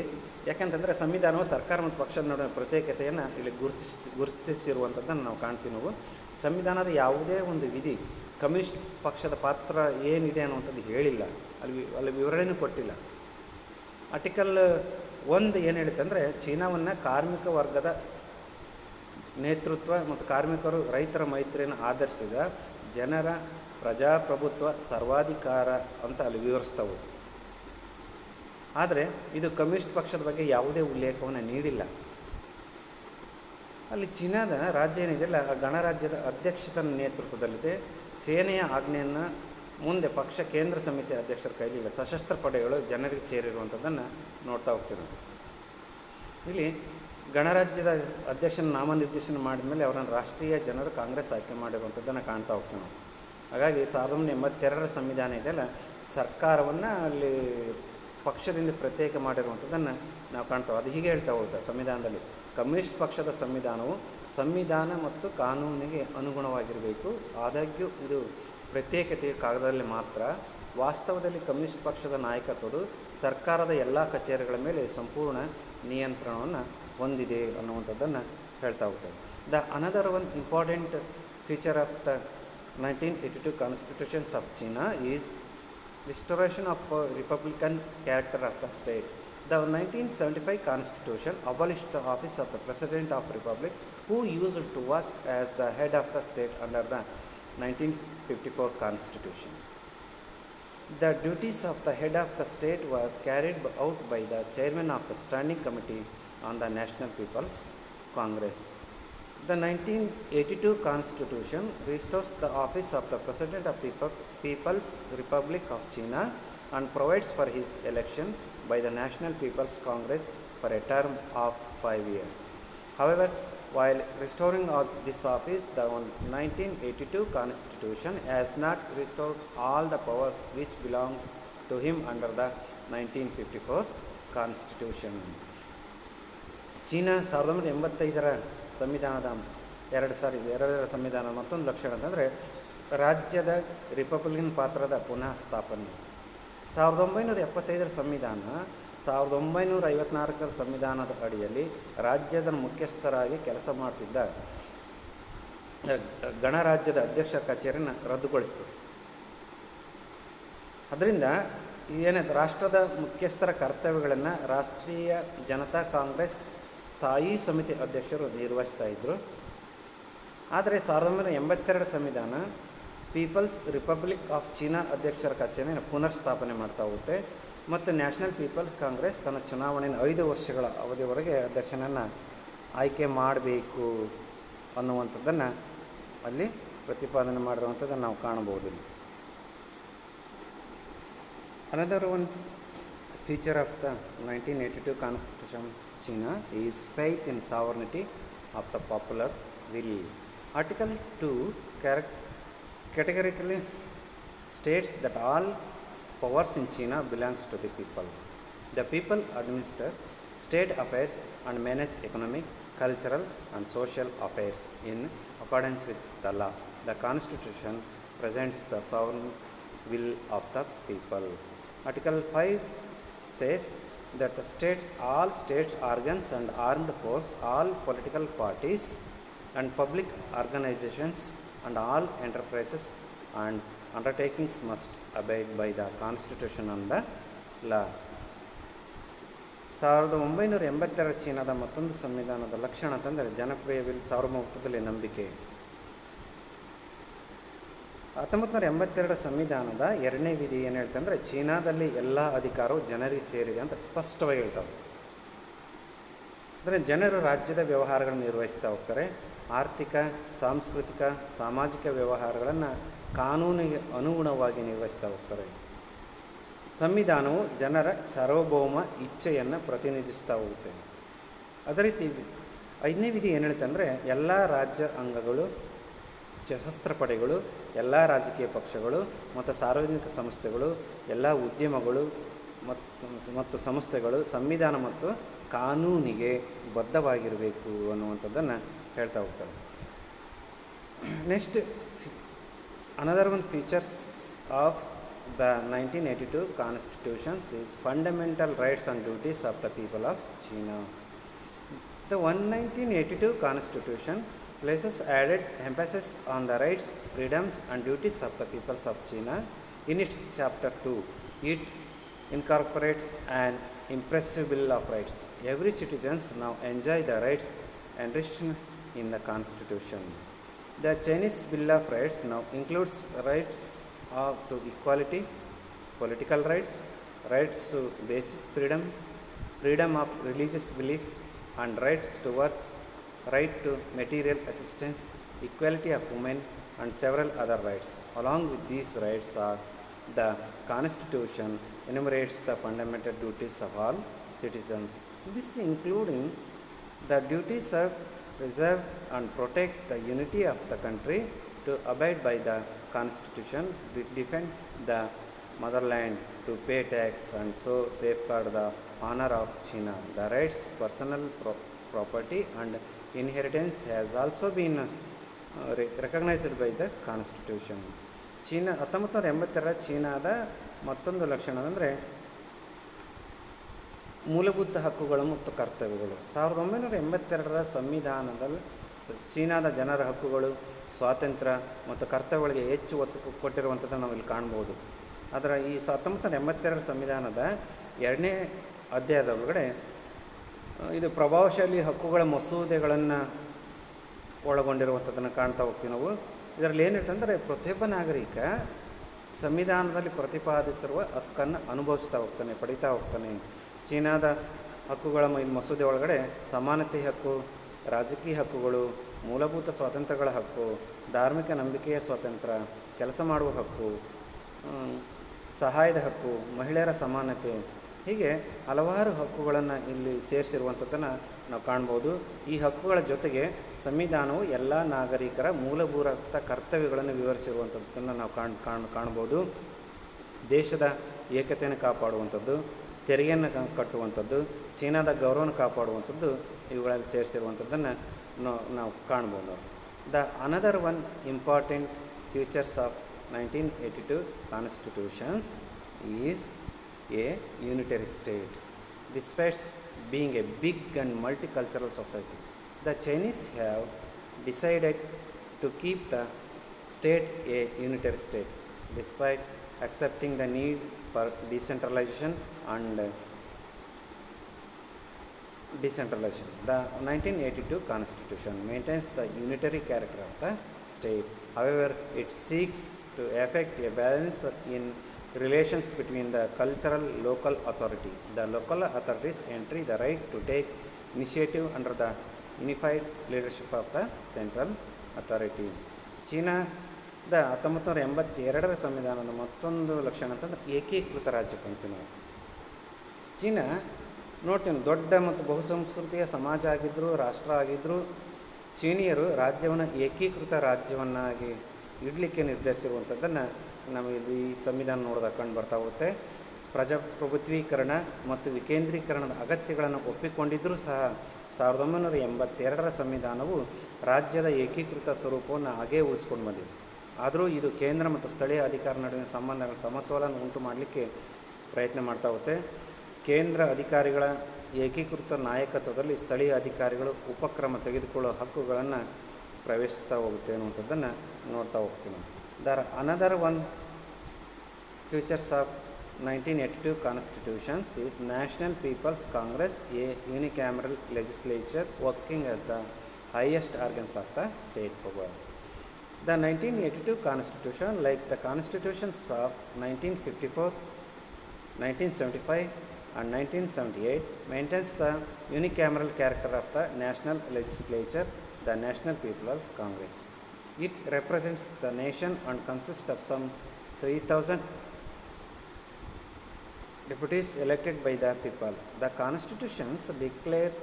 ಯಾಕೆಂತಂದರೆ ಸಂವಿಧಾನವು ಸರ್ಕಾರ ಮತ್ತು ಪಕ್ಷದ ನಡುವಿನ ಪ್ರತ್ಯೇಕತೆಯನ್ನು ಇಲ್ಲಿ ಗುರುತಿಸಿರುವಂಥದ್ದನ್ನು ನಾವು ಕಾಣ್ತೀವಿ. ನಾವು ಸಂವಿಧಾನದ ಯಾವುದೇ ಒಂದು ವಿಧಿ ಕಮ್ಯುನಿಸ್ಟ್ ಪಕ್ಷದ ಪಾತ್ರ ಏನಿದೆ ಅನ್ನುವಂಥದ್ದು ಹೇಳಿಲ್ಲ, ಅಲ್ಲಿ ವಿವರಣೆಯೂ ಕೊಟ್ಟಿಲ್ಲ. ಆರ್ಟಿಕಲ್ 1 ಏನು ಹೇಳುತ್ತಂದರೆ ಚೀನಾವನ್ನು ಕಾರ್ಮಿಕ ವರ್ಗದ ನೇತೃತ್ವ ಮತ್ತು ಕಾರ್ಮಿಕರು ರೈತರ ಮೈತ್ರಿಯನ್ನು ಆಧರಿಸಿದ ಜನರ ಪ್ರಜಾಪ್ರಭುತ್ವ ಸರ್ವಾಧಿಕಾರ ಅಂತ ಅಲ್ಲಿ ವಿವರಿಸ್ತಾ ಹೋದು. ಆದರೆ ಇದು ಕಮ್ಯುನಿಸ್ಟ್ ಪಕ್ಷದ ಬಗ್ಗೆ ಯಾವುದೇ ಉಲ್ಲೇಖವನ್ನು ನೀಡಿಲ್ಲ. ಅಲ್ಲಿ ಚೀನಾದ ರಾಜ್ಯ ಏನಿದೆಯಲ್ಲ ಗಣರಾಜ್ಯದ ಅಧ್ಯಕ್ಷರ ನೇತೃತ್ವದಲ್ಲಿದೆ. ಸೇನೆಯ ಆಜ್ಞೆಯನ್ನು ಮುಂದೆ ಪಕ್ಷ ಕೇಂದ್ರ ಸಮಿತಿ ಅಧ್ಯಕ್ಷರ ಕೈಲಿಲ್ಲ. ಸಶಸ್ತ್ರ ಪಡೆಗಳು ಜನರಿಗೆ ಸೇರಿರುವಂಥದ್ದನ್ನು ನೋಡ್ತಾ ಹೋಗ್ತೀವಿ. ಇಲ್ಲಿ ಗಣರಾಜ್ಯದ ಅಧ್ಯಕ್ಷನ ನಾಮನಿರ್ದೇಶನ ಮಾಡಿದ ಮೇಲೆ ಅವರನ್ನು ರಾಷ್ಟ್ರೀಯ ಜನರು ಕಾಂಗ್ರೆಸ್ ಆಯ್ಕೆ ಮಾಡಿರುವಂಥದ್ದನ್ನು ಕಾಣ್ತಾ ಹೋಗ್ತೀವಿ ನಾವು. ಹಾಗಾಗಿ 1982 ಸಂವಿಧಾನ ಇದೆಯಲ್ಲ ಸರ್ಕಾರವನ್ನು ಅಲ್ಲಿ ಪಕ್ಷದಿಂದ ಪ್ರತ್ಯೇಕ ಮಾಡಿರುವಂಥದ್ದನ್ನು ನಾವು ಕಾಣ್ತಾವೆ. ಅದು ಹೀಗೆ ಹೇಳ್ತಾ ಹೋಗ್ತಾ ಸಂವಿಧಾನದಲ್ಲಿ ಕಮ್ಯುನಿಸ್ಟ್ ಪಕ್ಷದ ಸಂವಿಧಾನವು ಸಂವಿಧಾನ ಮತ್ತು ಕಾನೂನಿಗೆ ಅನುಗುಣವಾಗಿರಬೇಕು. ಆದಾಗ್ಯೂ ಇದು ಪ್ರತ್ಯೇಕತೆಯ ಕಾಗದದಲ್ಲಿ ಮಾತ್ರ. ವಾಸ್ತವದಲ್ಲಿ ಕಮ್ಯುನಿಸ್ಟ್ ಪಕ್ಷದ ನಾಯಕತ್ವವು ಸರ್ಕಾರದ ಎಲ್ಲ ಕಚೇರಿಗಳ ಮೇಲೆ ಸಂಪೂರ್ಣ ನಿಯಂತ್ರಣವನ್ನು ಹೊಂದಿದೆ ಅನ್ನುವಂಥದ್ದನ್ನು ಹೇಳ್ತಾ ಹೋಗ್ತದೆ. The another one important feature of the 1982 Constitutions of China is restoration of republican character of the state. The 1975 Constitution abolished the office of the President of Republic, who used to work as the head of the state under the 1954 Constitution. The duties of the head of the state were carried out by the chairman of the Standing Committee on the National People's Congress. The 1982 Constitution restores the office of the President of People's Republic of China and provides for his election by the National People's Congress for a term of 5 years. However, while restoring this office, the 1982 Constitution has not restored all the powers which belonged to him under the 1954 Constitution. China 1985ರ ಸಂವಿಧಾನದ ಎರಡರ ಸಂವಿಧಾನ ಮತ್ತೊಂದು ಲಕ್ಷಣ ಅಂತಂದರೆ ರಾಜ್ಯದ Republican ಪಾತ್ರದ ಪುನಃ ಸ್ಥಾಪನೆ. 1975ರ ಸಂವಿಧಾನ 1954ರ ಸಂವಿಧಾನದ ಅಡಿಯಲ್ಲಿ ರಾಜ್ಯದ ಮುಖ್ಯಸ್ಥರಾಗಿ ಕೆಲಸ ಮಾಡ್ತಿದ್ದ ಗಣರಾಜ್ಯದ ಅಧ್ಯಕ್ಷ ಕಚೇರಿಯನ್ನು ರದ್ದುಗೊಳಿಸಿತು. ಅದರಿಂದ ಏನಾಯ್ತು, ರಾಷ್ಟ್ರದ ಮುಖ್ಯಸ್ಥರ ಕರ್ತವ್ಯಗಳನ್ನು ರಾಷ್ಟ್ರೀಯ ಜನತಾ ಕಾಂಗ್ರೆಸ್ ಸ್ಥಾಯಿ ಸಮಿತಿ ಅಧ್ಯಕ್ಷರು ನಿರ್ವಹಿಸ್ತಾ ಇದ್ದರು. ಆದರೆ 1982 ಸಂವಿಧಾನ ಪೀಪಲ್ಸ್ ರಿಪಬ್ಲಿಕ್ ಆಫ್ ಚೀನಾ ಅಧ್ಯಕ್ಷರ ಕಚೇರಿಯನ್ನು ಪುನರ್ ಸ್ಥಾಪನೆ ಮಾಡ್ತಾ ಹೋಗುತ್ತೆ ಮತ್ತು ನ್ಯಾಷನಲ್ ಪೀಪಲ್ಸ್ ಕಾಂಗ್ರೆಸ್ ತನ್ನ ಚುನಾವಣೆಯನ್ನು 5 ವರ್ಷಗಳ ಅವಧಿವರೆಗೆ ಅಧ್ಯಕ್ಷನನ್ನು ಆಯ್ಕೆ ಮಾಡಬೇಕು ಅನ್ನುವಂಥದ್ದನ್ನು ಅಲ್ಲಿ ಪ್ರತಿಪಾದನೆ ಮಾಡಿರುವಂಥದ್ದನ್ನು ನಾವು ಕಾಣಬಹುದು. Another one feature of the 1982 Constitution China is faith in sovereignty of the popular will. Article 2 categorically states that all powers in China belongs to the people. The people administer state affairs and manage economic, cultural and social affairs in accordance with the law. The Constitution presents the sovereign will of the people. Article 5 says that the all states organs and armed force, all political parties and public organizations and all enterprises and undertakings must abide by the Constitution and the law. 1982 ಚೀನಾದ ಮತ್ತೊಂದು ಸಂವಿಧಾನದ ಲಕ್ಷಣ ಅಂತಂದರೆ ಜನಪ್ರಿಯ will, ಸಾರ್ವಭೌಮತ್ವದಲ್ಲಿ ನಂಬಿಕೆ. 1982 ಸಂವಿಧಾನದ 2ನೇ ವಿಧಿ ಏನು ಹೇಳ್ತಂದರೆ, ಚೀನಾದಲ್ಲಿ ಎಲ್ಲ ಅಧಿಕಾರವು ಜನರಿಗೆ ಸೇರಿದೆ ಅಂತ ಸ್ಪಷ್ಟವಾಗಿ ಹೇಳ್ತಾರೆ. ಅಂದರೆ ಜನರು ರಾಜ್ಯದ ವ್ಯವಹಾರಗಳನ್ನು ನಿರ್ವಹಿಸ್ತಾ ಹೋಗ್ತಾರೆ. ಆರ್ಥಿಕ, ಸಾಂಸ್ಕೃತಿಕ, ಸಾಮಾಜಿಕ ವ್ಯವಹಾರಗಳನ್ನು ಕಾನೂನಿಗೆ ಅನುಗುಣವಾಗಿ ನಿರ್ವಹಿಸ್ತಾ ಹೋಗ್ತಾರೆ. ಸಂವಿಧಾನವು ಜನರ ಸಾರ್ವಭೌಮ ಇಚ್ಛೆಯನ್ನು ಪ್ರತಿನಿಧಿಸ್ತಾ ಹೋಗುತ್ತೆ. ಅದೇ ರೀತಿ 5ನೇ ವಿಧಿ ಏನು ಹೇಳ್ತಂದರೆ, ಎಲ್ಲ ರಾಜ್ಯ ಅಂಗಗಳು, ಸಶಸ್ತ್ರ ಪಡೆಗಳು, ಎಲ್ಲ ರಾಜಕೀಯ ಪಕ್ಷಗಳು ಮತ್ತು ಸಾರ್ವಜನಿಕ ಸಂಸ್ಥೆಗಳು, ಎಲ್ಲ ಉದ್ಯಮಗಳು ಮತ್ತು ಸಂಸ್ಥೆಗಳು ಸಂವಿಧಾನ ಮತ್ತು ಕಾನೂನಿಗೆ ಬದ್ಧವಾಗಿರಬೇಕು ಅನ್ನುವಂಥದ್ದನ್ನು ಹೇಳ್ತಾ ಹೋಗ್ತಾರೆ. Next, another one features of the 1982 Constitutions is fundamental rights and duties of the people of China. The 1982 Constitution places added emphasis on the rights, freedoms and duties of the peoples of China. In its chapter 2, it incorporates an impressive bill of rights. Every citizen now enjoy the rights enriched in the Constitution. The Chinese Bill of Rights now includes rights to equality, political rights, rights to basic freedom, freedom of religious belief and rights to work, right to material assistance, equality of women and several other rights. Along with these rights the Constitution enumerates the fundamental duties of all citizens. This including the duties of preserve and protect the unity of the country, to abide by the Constitution, defend the motherland, to pay tax and so safeguard the honor of China. The rights, personal property and inheritance has also been recognized by the Constitution. China 1982 ಚೀನಾದ ಮತ್ತೊಂದು ಲಕ್ಷಣ ಅಂದರೆ ಮೂಲಭೂತ ಹಕ್ಕುಗಳು ಮತ್ತು ಕರ್ತವ್ಯಗಳು. 1982ರ ಸಂವಿಧಾನದಲ್ಲಿ ಚೀನಾದ ಜನರ ಹಕ್ಕುಗಳು, ಸ್ವಾತಂತ್ರ್ಯ ಮತ್ತು ಕರ್ತವ್ಯಗಳಿಗೆ ಹೆಚ್ಚು ಒತ್ತು ಕೊಟ್ಟಿರುವಂಥದ್ದನ್ನು ನಾವು ಇಲ್ಲಿ ಕಾಣ್ಬೋದು. ಆದರೆ ಈ 1982ರ ಸಂವಿಧಾನದ 2ನೇ ಅಧ್ಯಾಯದ ಒಳಗಡೆ ಇದು ಪ್ರಭಾವಶಾಲಿ ಹಕ್ಕುಗಳ ಮಸೂದೆಗಳನ್ನು ಒಳಗೊಂಡಿರುವಂಥದ್ದನ್ನು ಕಾಣ್ತಾ ಹೋಗ್ತೀವಿ ನಾವು. ಇದರಲ್ಲಿ ಏನಿರ್ತಂದರೆ ಪ್ರತಿಯೊಬ್ಬ ನಾಗರಿಕ ಸಂವಿಧಾನದಲ್ಲಿ ಪ್ರತಿಪಾದಿಸಿರುವ ಹಕ್ಕನ್ನು ಅನುಭವಿಸ್ತಾ ಹೋಗ್ತಾನೆ, ಪಡಿತಾ ಹೋಗ್ತಾನೆ. ಚೀನಾದ ಹಕ್ಕುಗಳ ಮಸೂದೆ ಒಳಗಡೆ ಸಮಾನತೆ ಹಕ್ಕು, ರಾಜಕೀಯ ಹಕ್ಕುಗಳು, ಮೂಲಭೂತ ಸ್ವಾತಂತ್ರ್ಯಗಳ ಹಕ್ಕು, ಧಾರ್ಮಿಕ ನಂಬಿಕೆಯ ಸ್ವಾತಂತ್ರ್ಯ, ಕೆಲಸ ಮಾಡುವ ಹಕ್ಕು, ಸಹಾಯದ ಹಕ್ಕು, ಮಹಿಳೆಯರ ಸಮಾನತೆ, ಹೀಗೆ ಹಲವಾರು ಹಕ್ಕುಗಳನ್ನು ಇಲ್ಲಿ ಸೇರಿಸಿರುವಂಥದ್ದನ್ನು ನಾವು ಕಾಣ್ಬೋದು. ಈ ಹಕ್ಕುಗಳ ಜೊತೆಗೆ ಸಂವಿಧಾನವು ಎಲ್ಲ ನಾಗರಿಕರ ಮೂಲಭೂತ ಕರ್ತವ್ಯಗಳನ್ನು ವಿವರಿಸಿರುವಂಥದ್ದನ್ನು ನಾವು ಕಾಣ್ಬೋದು. ದೇಶದ ಏಕತೆಯನ್ನು ಕಾಪಾಡುವಂಥದ್ದು, ತೆರಿಗೆಯನ್ನು ಕಟ್ಟುವಂಥದ್ದು, ಚೀನಾದ ಗೌರವವನ್ನು ಕಾಪಾಡುವಂಥದ್ದು ಇವುಗಳಲ್ಲಿ ಸೇರಿಸಿರುವಂಥದ್ದನ್ನು ನಾವು ಕಾಣ್ಬೋದು. Another one important futures of 1982 constitutions is a unitary state. Despite being a big and multicultural society, the Chinese have decided to keep the state a unitary state, despite accepting the need for decentralization and decentralization. The 1982 Constitution maintains the unitary character of the state. However, it seeks to effect a balance in relations between the cultural local authority. The local authorities enjoy the right to take initiative under the unified leadership of the central authority. ಚೀನಾದ 1982ರ ಸಂವಿಧಾನದ ಮತ್ತೊಂದು ಲಕ್ಷಣ ಅಂತಂದ್ರೆ ಏಕೀಕೃತ ರಾಜ್ಯ ಅಂತೀವಿ ನಾವು. China ನೋಡ್ತೀವಿ, ದೊಡ್ಡ ಮತ್ತು ಬಹುಸಂಸ್ಕೃತಿಯ ಸಮಾಜ ಆಗಿದ್ದರು, ರಾಷ್ಟ್ರ ಆಗಿದ್ದರು. ಚೀನಿಯರು ರಾಜ್ಯವನ್ನು ಏಕೀಕೃತ ರಾಜ್ಯವನ್ನಾಗಿ ಇಡಲಿಕ್ಕೆ ನಿರ್ಧರಿಸಿರುವಂಥದ್ದನ್ನು ನಮಗೆ ಈ ಸಂವಿಧಾನ ನೋಡಿದಾಗ ಕಂಡು ಬರ್ತಾ ಹೋಗುತ್ತೆ. ಪ್ರಜಾಪ್ರಭುತ್ವೀಕರಣ ಮತ್ತು ವಿಕೇಂದ್ರೀಕರಣದ ಅಗತ್ಯಗಳನ್ನು ಒಪ್ಪಿಕೊಂಡಿದ್ದರೂ ಸಹ 1982ರ ಸಂವಿಧಾನವು ರಾಜ್ಯದ ಏಕೀಕೃತ ಸ್ವರೂಪವನ್ನು ಹಾಗೇ ಉಳಿಸ್ಕೊಂಡು ಬಂದಿದೆ. ಆದರೂ ಇದು ಕೇಂದ್ರ ಮತ್ತು ಸ್ಥಳೀಯ ಅಧಿಕಾರ ನಡುವಿನ ಸಂಬಂಧಗಳ ಸಮತೋಲನ ಉಂಟು ಮಾಡಲಿಕ್ಕೆ ಪ್ರಯತ್ನ ಮಾಡ್ತಾ ಹೋಗುತ್ತೆ. ಕೇಂದ್ರ ಅಧಿಕಾರಿಗಳ ಏಕೀಕೃತ ನಾಯಕತ್ವದಲ್ಲಿ ಸ್ಥಳೀಯ ಅಧಿಕಾರಿಗಳು ಉಪಕ್ರಮ ತೆಗೆದುಕೊಳ್ಳುವ ಹಕ್ಕುಗಳನ್ನು ಪ್ರವೇಶಿಸ್ತಾ ಹೋಗುತ್ತೆ ಅನ್ನುವಂಥದ್ದನ್ನು ನೋಡ್ತಾ ಹೋಗ್ತೀವಿ. Another one features of 1982 constitutions is National People's Congress, a unicameral legislature working as the highest organs of the state power. The 1982 constitution, like the constitutions of 1954, 1975 and 1978, maintains the unicameral character of the national legislature, the National People's Congress. It represents the nation and consists of some 3,000 deputies elected by the people. The constitutions declares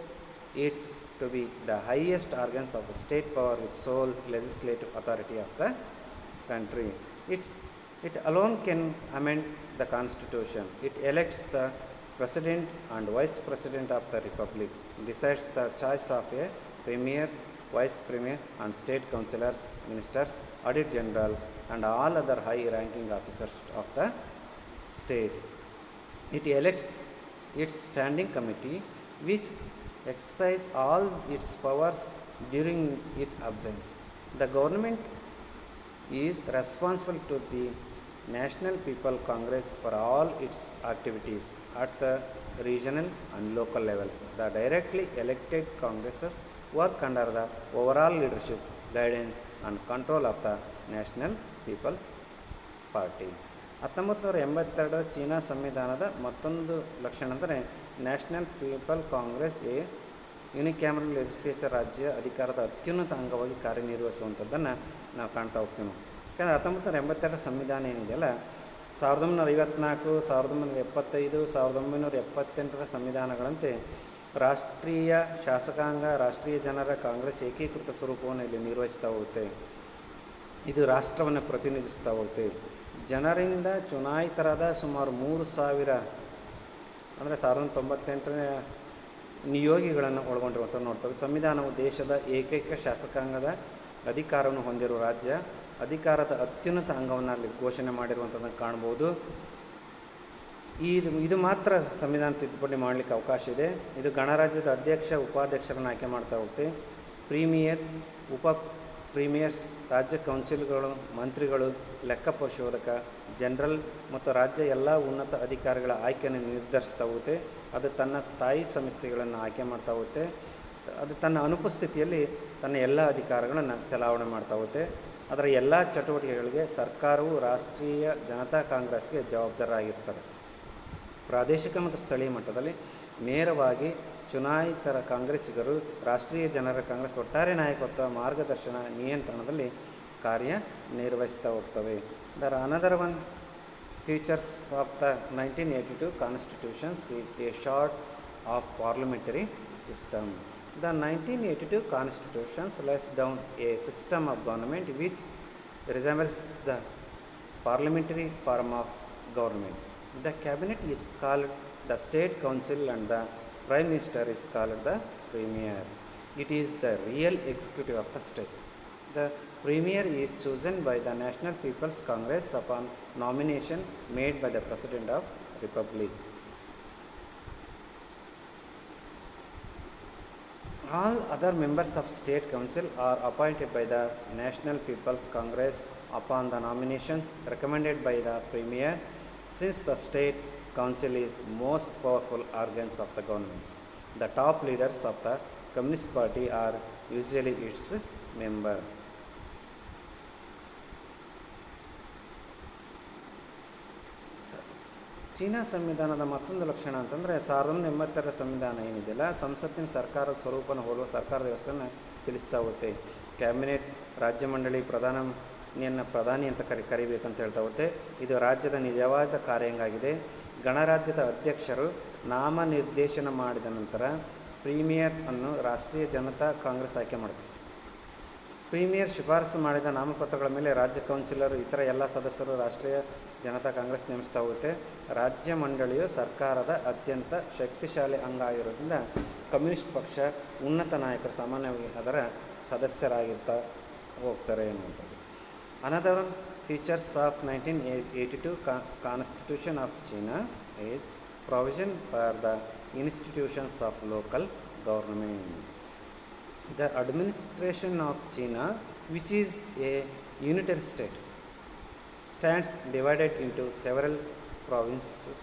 it to be the highest organs of the state power with sole legislative authority of the country. It alone can amend the constitution. It elects the president and vice president of the republic, decides the choice of a premier, vice premier and state councillors, ministers, auditor general and all other high ranking officers of the state. It elects its standing committee which exercise all its powers during its absence. The government is responsible to the National People Congress for all its activities at the regional and local levels. The directly elected congresses work under the overall leadership, guidance and control of the National People's Party. 1982 China ಸಂವಿಧಾನದ ಮತ್ತೊಂದು ಲಕ್ಷಣ ಅಂದರೆ National People Congress a unicameral legislature ರಾಜ್ಯ ಅಧಿಕಾರದ ಅತ್ಯುನ್ನತ ಅಂಗವಾಗಿ ಕಾರ್ಯನಿರ್ವಹಿಸುವಂಥದ್ದನ್ನು ನಾವು ಕಾಣ್ತಾ ಹೋಗ್ತೀವಿ. ಯಾಕಂದರೆ 1982 ಸಂವಿಧಾನ ಏನಿದೆಯಲ್ಲ, 1954, 1975, 1978 ಸಂವಿಧಾನಗಳಂತೆ ರಾಷ್ಟ್ರೀಯ ಶಾಸಕಾಂಗ, ರಾಷ್ಟ್ರೀಯ ಜನರ ಕಾಂಗ್ರೆಸ್ ಏಕೀಕೃತ ಸ್ವರೂಪವನ್ನು ಇಲ್ಲಿ ನಿರ್ವಹಿಸ್ತಾ ಹೋಗುತ್ತೆ. ಇದು ರಾಷ್ಟ್ರವನ್ನು ಪ್ರತಿನಿಧಿಸ್ತಾ ಹೋಗುತ್ತೆ. ಜನರಿಂದ ಚುನಾಯಿತರಾದ ಸುಮಾರು 3,000 ಅಂದರೆ 1998 ನಿಯೋಗಿಗಳನ್ನು ಒಳಗೊಂಡಿರುವಂಥ ನೋಡ್ತೇವೆ. ಸಂವಿಧಾನವು ದೇಶದ ಏಕೈಕ ಶಾಸಕಾಂಗದ ಅಧಿಕಾರವನ್ನು ಹೊಂದಿರುವ ರಾಜ್ಯ ಅಧಿಕಾರದ ಅತ್ಯುನ್ನತ ಅಂಗವನ್ನು ಅಲ್ಲಿ ಘೋಷಣೆ ಮಾಡಿರುವಂಥದ್ದನ್ನು ಕಾಣ್ಬೋದು. ಇದು ಮಾತ್ರ ಸಂವಿಧಾನ ತಿದ್ದುಪಡಿ ಮಾಡಲಿಕ್ಕೆ ಅವಕಾಶ ಇದೆ. ಇದು ಗಣರಾಜ್ಯದ ಅಧ್ಯಕ್ಷ ಉಪಾಧ್ಯಕ್ಷರನ್ನು ಆಯ್ಕೆ ಮಾಡ್ತಾ ಹೋಗುತ್ತೆ. ಪ್ರೀಮಿಯರ್, ಉಪ ಪ್ರೀಮಿಯರ್ಸ್, ರಾಜ್ಯ ಕೌನ್ಸಿಲ್ಗಳು, ಮಂತ್ರಿಗಳು, ಲೆಕ್ಕ ಪರಿಶೋಧಕ, ಜನರಲ್ ಮತ್ತು ರಾಜ್ಯ ಎಲ್ಲ ಉನ್ನತ ಅಧಿಕಾರಿಗಳ ಆಯ್ಕೆಯನ್ನು ನಿರ್ಧರಿಸ್ತಾ ಹೋಗುತ್ತೆ. ಅದು ತನ್ನ ಸ್ಥಾಯಿ ಸಂಸ್ಥೆಗಳನ್ನು ಆಯ್ಕೆ ಮಾಡ್ತಾ ಹೋಗುತ್ತೆ. ಅದು ತನ್ನ ಅನುಪಸ್ಥಿತಿಯಲ್ಲಿ ತನ್ನ ಎಲ್ಲ ಅಧಿಕಾರಗಳನ್ನು ಚಲಾವಣೆ ಮಾಡ್ತಾ ಹೋಗುತ್ತೆ. ಅದರ ಎಲ್ಲ ಚಟುವಟಿಕೆಗಳಿಗೆ ಸರ್ಕಾರವು ರಾಷ್ಟ್ರೀಯ ಜನತಾ ಕಾಂಗ್ರೆಸ್ಗೆ ಜವಾಬ್ದಾರರಾಗಿರ್ತಾರೆ. ಪ್ರಾದೇಶಿಕ ಮತ್ತು ಸ್ಥಳೀಯ ಮಟ್ಟದಲ್ಲಿ ನೇರವಾಗಿ ಚುನಾಯಿತರ ಕಾಂಗ್ರೆಸ್ಸಿಗರು ರಾಷ್ಟ್ರೀಯ ಜನರ ಕಾಂಗ್ರೆಸ್ ಒಟ್ಟಾರೆ ನಾಯಕತ್ವ, ಮಾರ್ಗದರ್ಶನ, ನಿಯಂತ್ರಣದಲ್ಲಿ ಕಾರ್ಯನಿರ್ವಹಿಸ್ತಾ ಹೋಗ್ತವೆ. Another one features of the 1982 constitutions is A short of parliamentary system. The 1982 Constitution lays down a system of government which resembles the parliamentary form of government. The cabinet is called the State Council and the Prime Minister is called the Premier. It is the real executive of the state. The Premier is chosen by the National People's Congress upon nomination made by the President of Republic. All other members of State Council are appointed by the National People's Congress upon the nominations recommended by the Premier, since the State Council is most powerful organs of the government. The top leaders of the Communist Party are usually its member. China ಸಂವಿಧಾನದ ಮತ್ತೊಂದು ಲಕ್ಷಣ ಅಂತಂದರೆ 1980ರ ಸಂವಿಧಾನ ಏನಿದೆಯಲ್ಲ, ಸಂಸತ್ತಿನ ಸರ್ಕಾರದ ಸ್ವರೂಪನ ಹೋಲುವ ಸರ್ಕಾರದ ವ್ಯವಸ್ಥೆಯನ್ನು ತಿಳಿಸ್ತಾ ಹೋಗುತ್ತೆ. ಕ್ಯಾಬಿನೆಟ್, ರಾಜ್ಯ ಮಂಡಳಿ, ಪ್ರಧಾನಿ ಅಂತ ಕರಿಬೇಕಂತ ಹೇಳ್ತಾ ಹೋಗುತ್ತೆ. ಇದು ರಾಜ್ಯದ ನಿಜವಾದ ಕಾರ್ಯಾಂಗಾಗಿದೆ. ಗಣರಾಜ್ಯದ ಅಧ್ಯಕ್ಷರು ನಾಮನಿರ್ದೇಶನ ಮಾಡಿದ ನಂತರ ಪ್ರೀಮಿಯರ್ ಅನ್ನು ರಾಷ್ಟ್ರೀಯ ಜನತಾ ಕಾಂಗ್ರೆಸ್ ಆಯ್ಕೆ ಮಾಡುತ್ತೆ. ಪ್ರೀಮಿಯರ್ ಶಿಫಾರಸು ಮಾಡಿದ ನಾಮಪತ್ರಗಳ ಮೇಲೆ ರಾಜ್ಯ ಕೌನ್ಸಿಲರ್ ಇತರ ಎಲ್ಲ ಸದಸ್ಯರು ರಾಷ್ಟ್ರೀಯ ಜನತಾ ಕಾಂಗ್ರೆಸ್ ನೇಮಿಸ್ತಾ ಹೋಗುತ್ತೆ. ರಾಜ್ಯ ಮಂಡಳಿಯು ಸರ್ಕಾರದ ಅತ್ಯಂತ ಶಕ್ತಿಶಾಲಿ ಅಂಗ ಆಗಿರೋದ್ರಿಂದ ಕಮ್ಯುನಿಸ್ಟ್ ಪಕ್ಷ ಉನ್ನತ ನಾಯಕರು ಸಾಮಾನ್ಯವಾಗಿ ಅದರ ಸದಸ್ಯರಾಗಿರ್ತಾ ಹೋಗ್ತಾರೆ ಎನ್ನುವಂಥದ್ದು. Another features of 1982 constitution of China is provision for the institutions of local government. The administration of China, which is a unitary state, stands divided into several provinces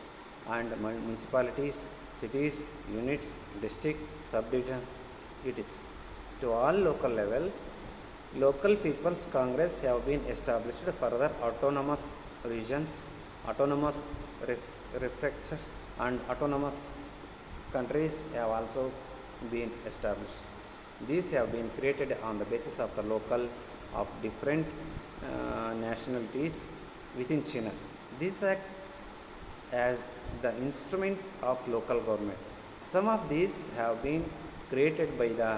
and municipalities, cities, units, districts, subdivisions, etc. To all local level, local people's congress have been established. Further, autonomous regions, autonomous prefectures and autonomous countries have also been established. These have been created on the basis of the local of different nationalities within China. These act as the instrument of local government. Some of these have been created by the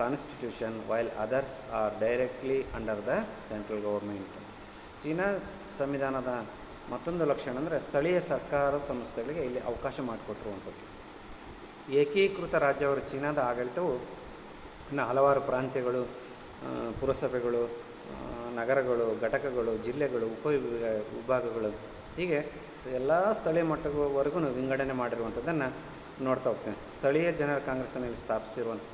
constitution while others are directly under the central government. China ಸಂವಿಧಾನದ ಮತ್ತೊಂದು ಲಕ್ಷಣ ಅಂದರೆ ಸ್ಥಳೀಯ ಸರ್ಕಾರ ಸಂಸ್ಥೆಗಳಿಗೆ ಇಲ್ಲಿ ಅವಕಾಶ ಮಾಡಿಕೊಟ್ಟಿರುವಂಥದ್ದು. ಏಕೀಕೃತ ರಾಜ್ಯವರು ಚೀನಾದ ಆಡಳಿತವು ಹಲವಾರು ಪ್ರಾಂತ್ಯಗಳು, ಪುರಸಭೆಗಳು, ನಗರಗಳು, ಘಟಕಗಳು, ಜಿಲ್ಲೆಗಳು, ವಿಭಾಗಗಳು ಹೀಗೆ ಎಲ್ಲ ಸ್ಥಳೀಯ ಮಟ್ಟವರೆಗೂ ವಿಂಗಡಣೆ ಮಾಡಿರುವಂಥದ್ದನ್ನು ನೋಡ್ತಾ ಹೋಗ್ತೇವೆ. ಸ್ಥಳೀಯ ಜನರ ಕಾಂಗ್ರೆಸ್ಸನ್ನು ಇಲ್ಲಿ ಸ್ಥಾಪಿಸಿರುವಂಥ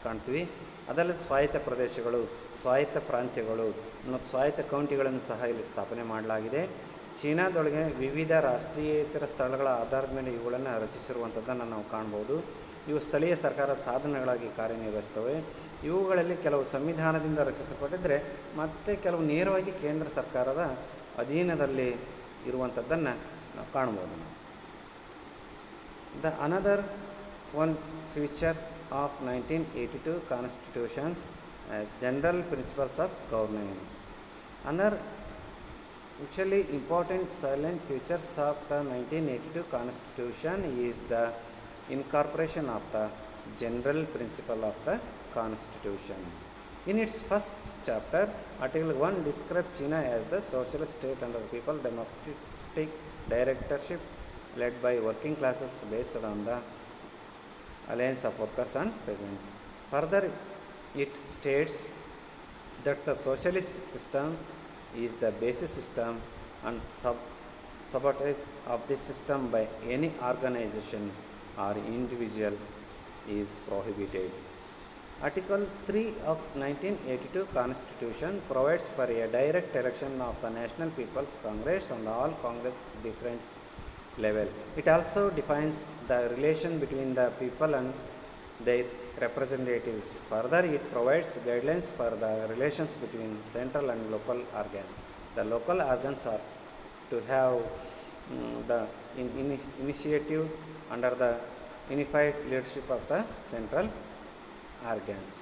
ಕಾಣ್ತೀವಿ. ಅದಲ್ಲದೆ ಸ್ವಾಯತ್ತ ಪ್ರದೇಶಗಳು, ಸ್ವಾಯತ್ತ ಪ್ರಾಂತ್ಯಗಳು ಮತ್ತು ಸ್ವಾಯತ್ತ ಕೌಂಟಿಗಳನ್ನು ಸಹ ಇಲ್ಲಿ ಸ್ಥಾಪನೆ ಮಾಡಲಾಗಿದೆ. ಚೀನಾದೊಳಗೆ ವಿವಿಧ ರಾಷ್ಟ್ರೀಯೇತರ ಸ್ಥಳಗಳ ಆಧಾರದ ಮೇಲೆ ಇವುಗಳನ್ನು ರಚಿಸಿರುವಂಥದ್ದನ್ನು ನಾವು ಕಾಣ್ಬೋದು. ಇವು ಸ್ಥಳೀಯ ಸರ್ಕಾರ ಸಾಧನಗಳಾಗಿ ಕಾರ್ಯನಿರ್ವಹಿಸ್ತವೆ. ಇವುಗಳಲ್ಲಿ ಕೆಲವು ಸಂವಿಧಾನದಿಂದ ರಚಿಸಲ್ಪಟ್ಟಿದ್ದರೆ ಮತ್ತು ಕೆಲವು ನೇರವಾಗಿ ಕೇಂದ್ರ ಸರ್ಕಾರದ ಅಧೀನದಲ್ಲಿ ಇರುವಂಥದ್ದನ್ನು ನಾವು ಕಾಣ್ಬೋದು. The another one future of 1982 constitutions as general principles of governance. Another actually important silent features of the 1982 Constitution is the incorporation of the general principle of the Constitution. In its first chapter, Article 1 describes China as the socialist state under people democratic directorship led by working classes based on the alliance of workers and peasants. Further, it states that the socialist system is the basic system and sabotage of this system by any organization or individual is prohibited. Article 3 of 1982 Constitution provides for a direct election of the National People's Congress and all Congress different level. It also defines the relation between the people and their representatives. Further, it provides guidelines for the relations between central and local organs. The local organs are to have the initiative under the unified leadership of the central organza.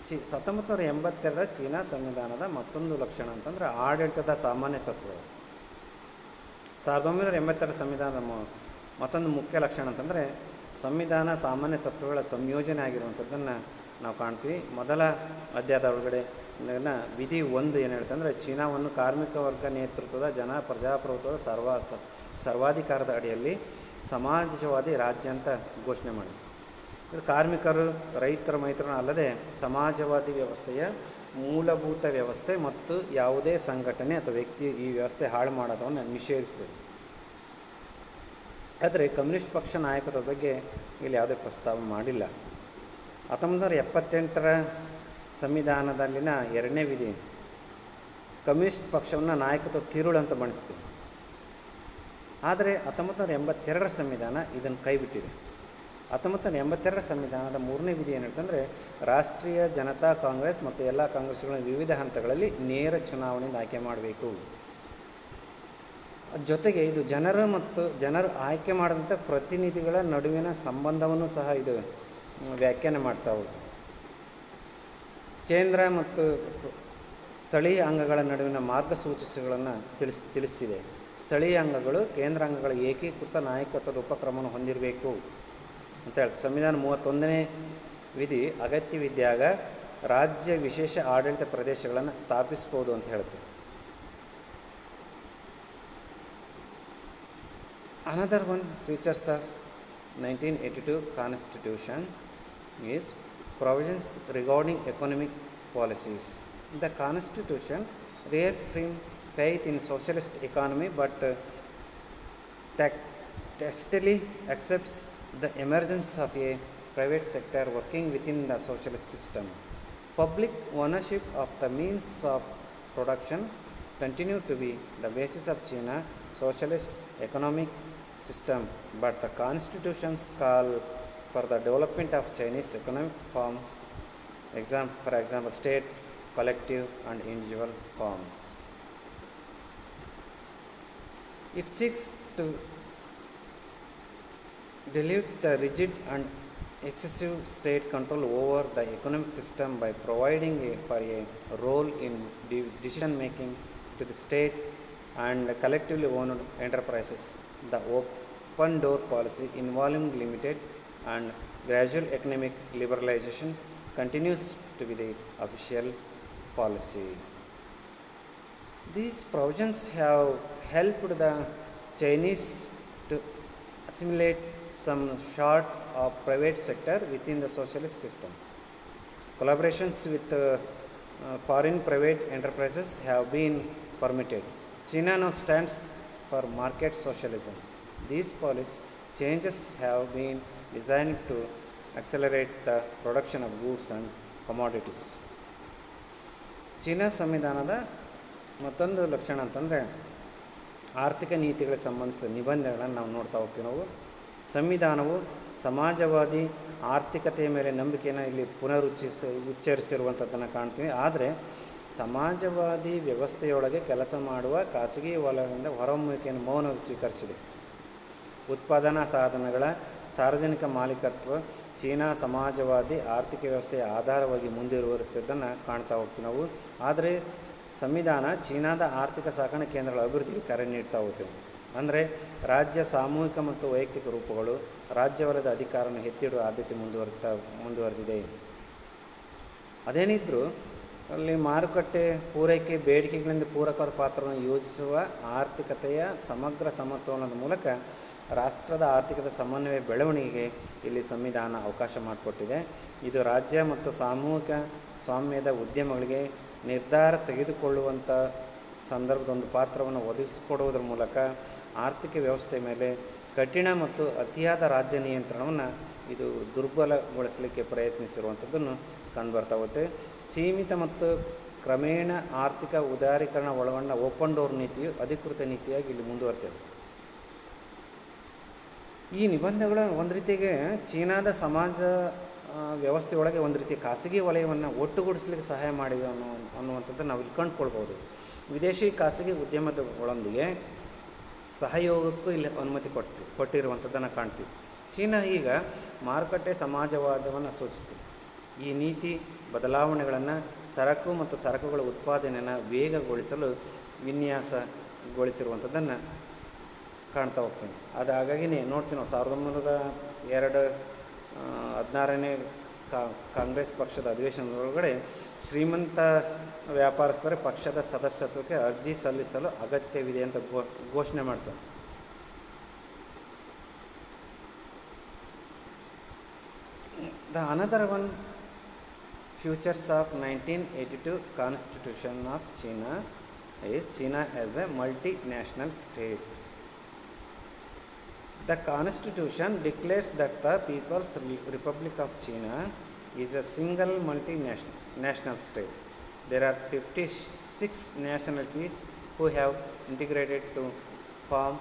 1982 China ಸಂವಿಧಾನದ ಮತ್ತೊಂದು ಲಕ್ಷಣ ಅಂತಂದರೆ ಆಡಳಿತದ ಸಾಮಾನ್ಯ ತತ್ವಗಳು. 1982 ಸಂವಿಧಾನದ ಮತ್ತೊಂದು ಮುಖ್ಯ ಲಕ್ಷಣ ಅಂತಂದರೆ ಸಂವಿಧಾನ ಸಾಮಾನ್ಯ ತತ್ವಗಳ ಸಂಯೋಜನೆ ಆಗಿರುವಂಥದ್ದನ್ನು ನಾವು ಕಾಣ್ತೀವಿ. ಮೊದಲ ಅಧ್ಯಾಯದ ಒಳಗಡೆ ವಿಧಿ 1 ಏನು ಹೇಳ್ತಂದರೆ ಚೀನಾವನ್ನು ಕಾರ್ಮಿಕ ವರ್ಗ ನೇತೃತ್ವದ ಪ್ರಜಾಪ್ರಭುತ್ವದ ಸರ್ವಾಧಿಕಾರದ ಅಡಿಯಲ್ಲಿ ಸಮಾಜವಾದಿ ರಾಜ್ಯ ಅಂತ ಘೋಷಣೆ ಮಾಡಿದೆ. ಕಾರ್ಮಿಕರು ರೈತರು ಅಲ್ಲದೆ ಸಮಾಜವಾದಿ ವ್ಯವಸ್ಥೆಯ ಮೂಲಭೂತ ವ್ಯವಸ್ಥೆ ಮತ್ತು ಯಾವುದೇ ಸಂಘಟನೆ ಅಥವಾ ವ್ಯಕ್ತಿ ಈ ವ್ಯವಸ್ಥೆ ಹಾಳು ಮಾಡೋದನ್ನು ನಿಷೇಧಿಸಿದೆ. ಆದರೆ ಕಮ್ಯುನಿಸ್ಟ್ ಪಕ್ಷ ನಾಯಕತ್ವದ ಬಗ್ಗೆ ಇಲ್ಲಿ ಯಾವುದೇ ಪ್ರಸ್ತಾವ ಮಾಡಿಲ್ಲ. 1978 ಸಂವಿಧಾನದಲ್ಲಿನ 2ನೇ ವಿಧಿ ಕಮ್ಯುನಿಸ್ಟ್ ಪಕ್ಷವನ್ನು ನಾಯಕತ್ವ ತಿರುಳು ಅಂತ ಬಣ್ಣಿಸ್ತೀವಿ. ಆದರೆ 1982 ಸಂವಿಧಾನ ಇದನ್ನು ಕೈಬಿಟ್ಟಿದೆ. 1982 ಸಂವಿಧಾನದ 3ನೇ ವಿಧಿ ಏನು ಹೇಳ್ತಂದರೆ ರಾಷ್ಟ್ರೀಯ ಜನತಾ ಕಾಂಗ್ರೆಸ್ ಮತ್ತು ಎಲ್ಲ ಕಾಂಗ್ರೆಸ್ಗಳನ್ನು ವಿವಿಧ ಹಂತಗಳಲ್ಲಿ ನೇರ ಚುನಾವಣೆಯಿಂದ ಆಯ್ಕೆ ಮಾಡಬೇಕು. ಜೊತೆಗೆ ಇದು ಜನರು ಆಯ್ಕೆ ಮಾಡಿದಂಥ ಪ್ರತಿನಿಧಿಗಳ ನಡುವಿನ ಸಂಬಂಧವನ್ನು ಸಹ ಇದು ವ್ಯಾಖ್ಯಾನ ಮಾಡ್ತಾ ಹೋಗುತ್ತೆ. ಕೇಂದ್ರ ಮತ್ತು ಸ್ಥಳೀಯ ಅಂಗಗಳ ನಡುವಿನ ಮಾರ್ಗಸೂಚಿಗಳನ್ನು ತಿಳಿಸಿದೆ. ಸ್ಥಳೀಯ ಅಂಗಗಳು ಕೇಂದ್ರ ಅಂಗಗಳ ಏಕೀಕೃತ ನಾಯಕತ್ವದ ಉಪಕ್ರಮವನ್ನು ಹೊಂದಿರಬೇಕು ಅಂತ ಹೇಳ್ತಾರೆ. ಸಂವಿಧಾನ 31ನೇ ವಿಧಿ ಅಗತ್ಯವಿದ್ದಾಗ ರಾಜ್ಯ ವಿಶೇಷ ಆಡಳಿತ ಪ್ರದೇಶಗಳನ್ನು ಸ್ಥಾಪಿಸ್ಬೋದು ಅಂತ ಹೇಳುತ್ತೆ. Another one features of 1982 Constitution is provisions regarding economic policies. The Constitution reaffirms faith in socialist economy but tacitly accepts the emergence of a private sector working within the socialist system. Public ownership of the means of production continue to be the basis of China socialist economic system, but the constitutions call for the development of Chinese economic forms, for example state, collective and individual forms. It seeks to dilute the rigid and excessive state control over the economic system by providing for a role in decision making to the state and collectively owned enterprises. The open door policy involving limited and gradual economic liberalization continues to be the official policy. These provisions have helped the Chinese to assimilate some sort of private sector within the socialist system. Collaborations with foreign private enterprises have been permitted. China now stands for market socialism. These policy changes have been designed to accelerate the production of goods and commodities. China ಸಂವಿಧಾನದ ಮತ್ತೊಂದು ಲಕ್ಷಣ ಅಂತಂದರೆ ಆರ್ಥಿಕ ನೀತಿಗಳಿಗೆ ಸಂಬಂಧಿಸಿದ ನಿಬಂಧನೆಗಳನ್ನು ನಾವು ನೋಡ್ತಾ ಹೋಗ್ತೀವಿ. ಸಂವಿಧಾನವು ಸಮಾಜವಾದಿ ಆರ್ಥಿಕತೆಯ ಮೇಲೆ ನಂಬಿಕೆಯನ್ನು ಇಲ್ಲಿ ಉಚ್ಚರಿಸಿರುವಂಥದ್ದನ್ನು ಕಾಣ್ತೀವಿ. ಆದರೆ ಸಮಾಜವಾದಿ ವ್ಯವಸ್ಥೆಯೊಳಗೆ ಕೆಲಸ ಮಾಡುವ ಖಾಸಗಿ ವಲಯದಿಂದ ಹೊರಹೊಮ್ಮುವಿಕೆಯನ್ನು ಮೌನವಾಗಿ ಸ್ವೀಕರಿಸಿದೆ. ಉತ್ಪಾದನಾ ಸಾಧನಗಳ ಸಾರ್ವಜನಿಕ ಮಾಲೀಕತ್ವ ಚೀನಾ ಸಮಾಜವಾದಿ ಆರ್ಥಿಕ ವ್ಯವಸ್ಥೆಯ ಆಧಾರವಾಗಿ ಮುಂದಿರುವುದನ್ನು ಕಾಣ್ತಾ ಹೋಗ್ತೀವಿ ನಾವು. ಆದರೆ ಸಂವಿಧಾನ ಚೀನಾದ ಆರ್ಥಿಕ ಸಾಕಣೆ ಕೇಂದ್ರಗಳ ಅಭಿವೃದ್ಧಿಗೆ ಕರೆ ನೀಡ್ತಾ ಹೋಗ್ತೀವಿ. ಅಂದರೆ ರಾಜ್ಯ ಸಾಮೂಹಿಕ ಮತ್ತು ವೈಯಕ್ತಿಕ ರೂಪಗಳು ರಾಜ್ಯವಲ್ಲದ ಅಧಿಕಾರವನ್ನು ಎತ್ತಿಡುವ ಆದ್ಯತೆ ಮುಂದುವರೆದಿದೆ. ಅದೇನಿದ್ರೂ ಅಲ್ಲಿ ಮಾರುಕಟ್ಟೆ ಪೂರೈಕೆ ಬೇಡಿಕೆಗಳಿಂದ ಪೂರಕವಾದ ಪಾತ್ರವನ್ನು ಯೋಜಿಸುವ ಆರ್ಥಿಕತೆಯ ಸಮಗ್ರ ಸಮತೋಲನದ ಮೂಲಕ ರಾಷ್ಟ್ರದ ಆರ್ಥಿಕತೆ ಸಮನ್ವಯ ಬೆಳವಣಿಗೆಗೆ ಇಲ್ಲಿ ಸಂವಿಧಾನ ಅವಕಾಶ ಮಾಡಿಕೊಟ್ಟಿದೆ. ಇದು ರಾಜ್ಯ ಮತ್ತು ಸಾಮೂಹಿಕ ಸ್ವಾಮ್ಯದ ಉದ್ಯಮಗಳಿಗೆ ನಿರ್ಧಾರ ತೆಗೆದುಕೊಳ್ಳುವಂಥ ಸಂದರ್ಭದ ಒಂದು ಪಾತ್ರವನ್ನು ಒದಗಿಸಿಕೊಡುವುದರ ಮೂಲಕ ಆರ್ಥಿಕ ವ್ಯವಸ್ಥೆ ಮೇಲೆ ಕಠಿಣ ಮತ್ತು ಅತಿಯಾದ ರಾಜ್ಯ ನಿಯಂತ್ರಣವನ್ನು ಇದು ದುರ್ಬಲಗೊಳಿಸಲಿಕ್ಕೆ ಪ್ರಯತ್ನಿಸಿರುವಂಥದ್ದನ್ನು ಕಂಡುಬರ್ತಾ ಹೋಗುತ್ತೆ. ಸೀಮಿತ ಮತ್ತು ಕ್ರಮೇಣ ಆರ್ಥಿಕ ಉದಾರೀಕರಣ ಒಳಗೊಂಡ ಓಪನ್ ಡೋರ್ ನೀತಿಯು ಅಧಿಕೃತ ನೀತಿಯಾಗಿ ಇಲ್ಲಿ ಮುಂದುವರೆದಿದೆ. ಈ ನಿಬಂಧನೆಗಳು ಒಂದು ರೀತಿಗೆ ಚೀನಾದ ಸಮಾಜ ವ್ಯವಸ್ಥೆಯೊಳಗೆ ಒಂದು ರೀತಿ ಖಾಸಗಿ ವಲಯವನ್ನು ಒಟ್ಟುಗೂಡಿಸಲಿಕ್ಕೆ ಸಹಾಯ ಮಾಡಿವೆ ಅನ್ನುವಂಥದ್ದು ನಾವು ಇಲ್ಲಿ ಕಂಡುಕೊಳ್ಬೋದು. ವಿದೇಶಿ ಖಾಸಗಿ ಉದ್ಯಮಗಳೊಂದಿಗೆ ಸಹಯೋಗಕ್ಕೂ ಇಲ್ಲಿ ಅನುಮತಿ ಕೊಟ್ಟಿರುವಂಥದ್ದನ್ನು ಕಾಣ್ತೀವಿ. ಚೀನಾ ಈಗ ಮಾರುಕಟ್ಟೆ ಸಮಾಜವಾದವನ್ನು ಸೂಚಿಸ್ತೀವಿ. ಈ ನೀತಿ ಬದಲಾವಣೆಗಳನ್ನು ಸರಕು ಮತ್ತು ಸರಕುಗಳ ಉತ್ಪಾದನೆಯನ್ನು ವೇಗಗೊಳಿಸಲು ವಿನ್ಯಾಸಗೊಳಿಸಿರುವಂಥದ್ದನ್ನು ಕಾಣ್ತಾ ಹೋಗ್ತೀನಿ. ಅದು ಹಾಗಾಗಿನೇ ನೋಡ್ತೀವಿ ನಾವು 1916ನೇ ಕಾಂಗ್ರೆಸ್ ಪಕ್ಷದ ಅಧಿವೇಶನದೊಳಗಡೆ ಶ್ರೀಮಂತ ವ್ಯಾಪಾರಸ್ಥರ ಪಕ್ಷದ ಸದಸ್ಯತ್ವಕ್ಕೆ ಅರ್ಜಿ ಸಲ್ಲಿಸಲು ಅಗತ್ಯವಿದೆ ಅಂತ ಘೋಷಣೆ ಮಾಡ್ತಾರೆ. The another one features of 1982 Constitution of China is China as a multinational state. The Constitution declares that the People's Republic of China is a single multinational state. There are 56 nationalities who have integrated to form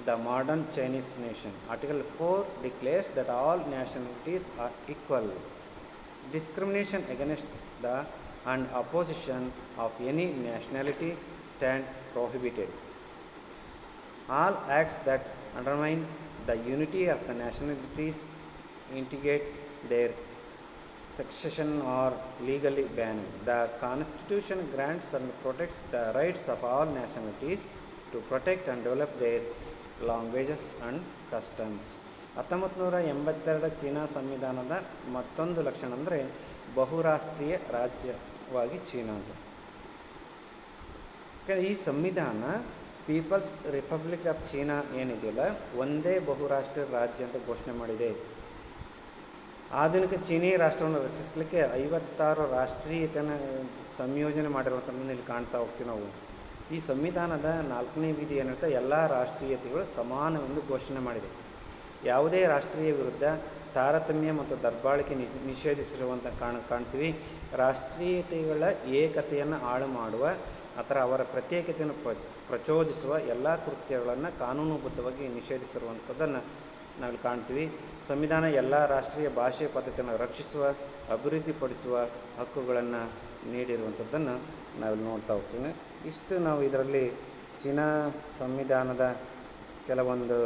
the modern Chinese nation. Article 4 declares that all nationalities are equal. Discrimination against the and opposition of any nationality stand prohibited. All acts that undermine the unity of the nationalities integrate their succession are legally banned. The Constitution grants and protects the rights of all nationalities to protect and develop their languages and customs. 1982 China ಸಂವಿಧಾನದ ಮತ್ತೊಂದು ಲಕ್ಷಣ ಅಂದರೆ ಬಹುರಾಷ್ಟ್ರೀಯ ರಾಜ್ಯವಾಗಿ China ಅಂತ. ಈ ಸಂವಿಧಾನ people's republic of China ಏನಿದೆಯಲ್ಲ ಒಂದೇ ಬಹುರಾಷ್ಟ್ರೀಯ ರಾಜ್ಯ ಅಂತ ಘೋಷಣೆ ಮಾಡಿದೆ. ಆಧುನಿಕ ಚೀನಿ ರಾಷ್ಟ್ರವನ್ನು ರಚಿಸಲಿಕ್ಕೆ 56 ರಾಷ್ಟ್ರೀಯತೆಯನ್ನು ಸಂಯೋಜನೆ ಮಾಡಿರುವಂಥದ್ದನ್ನು ಇಲ್ಲಿ ಕಾಣ್ತಾ ಹೋಗ್ತೀವಿ ನಾವು. ಈ ಸಂವಿಧಾನದ 4ನೇ ವಿಧಿ ಏನಿರುತ್ತೆ, ಎಲ್ಲ ರಾಷ್ಟ್ರೀಯತೆಗಳು ಸಮಾನವೆಂದು ಘೋಷಣೆ ಮಾಡಿದೆ. ಯಾವುದೇ ರಾಷ್ಟ್ರೀಯ ವಿರುದ್ಧ ತಾರತಮ್ಯ ಮತ್ತು ದಬ್ಬಾಳಿಕೆ ನಿಷೇಧಿಸಿರುವಂಥ ಕಾಣ್ತೀವಿ. ರಾಷ್ಟ್ರೀಯತೆಗಳ ಏಕತೆಯನ್ನು ಹಾಳು ಮಾಡುವ ಅಥವಾ ಅವರ ಪ್ರತ್ಯೇಕತೆಯನ್ನು ಪ್ರಚೋದಿಸುವ ಎಲ್ಲ ಕೃತ್ಯಗಳನ್ನು ಕಾನೂನುಬದ್ಧವಾಗಿ ನಿಷೇಧಿಸಿರುವಂಥದ್ದನ್ನು ನಾವು ಕಾಣ್ತೀವಿ. ಸಂವಿಧಾನ ಎಲ್ಲ ರಾಷ್ಟ್ರೀಯ ಭಾಷೆ ಪದ್ಧತಿಯನ್ನು ರಕ್ಷಿಸುವ ಅಭಿವೃದ್ಧಿಪಡಿಸುವ ಹಕ್ಕುಗಳನ್ನು ನೀಡಿರುವಂಥದ್ದನ್ನು ನಾವಿಲ್ಲಿ ನೋಡ್ತಾ ಹೋಗ್ತೀವಿ. ಇಷ್ಟು ನಾವು ಇದರಲ್ಲಿ ಚೀನಾ ಸಂವಿಧಾನದ ಕೆಲವೊಂದು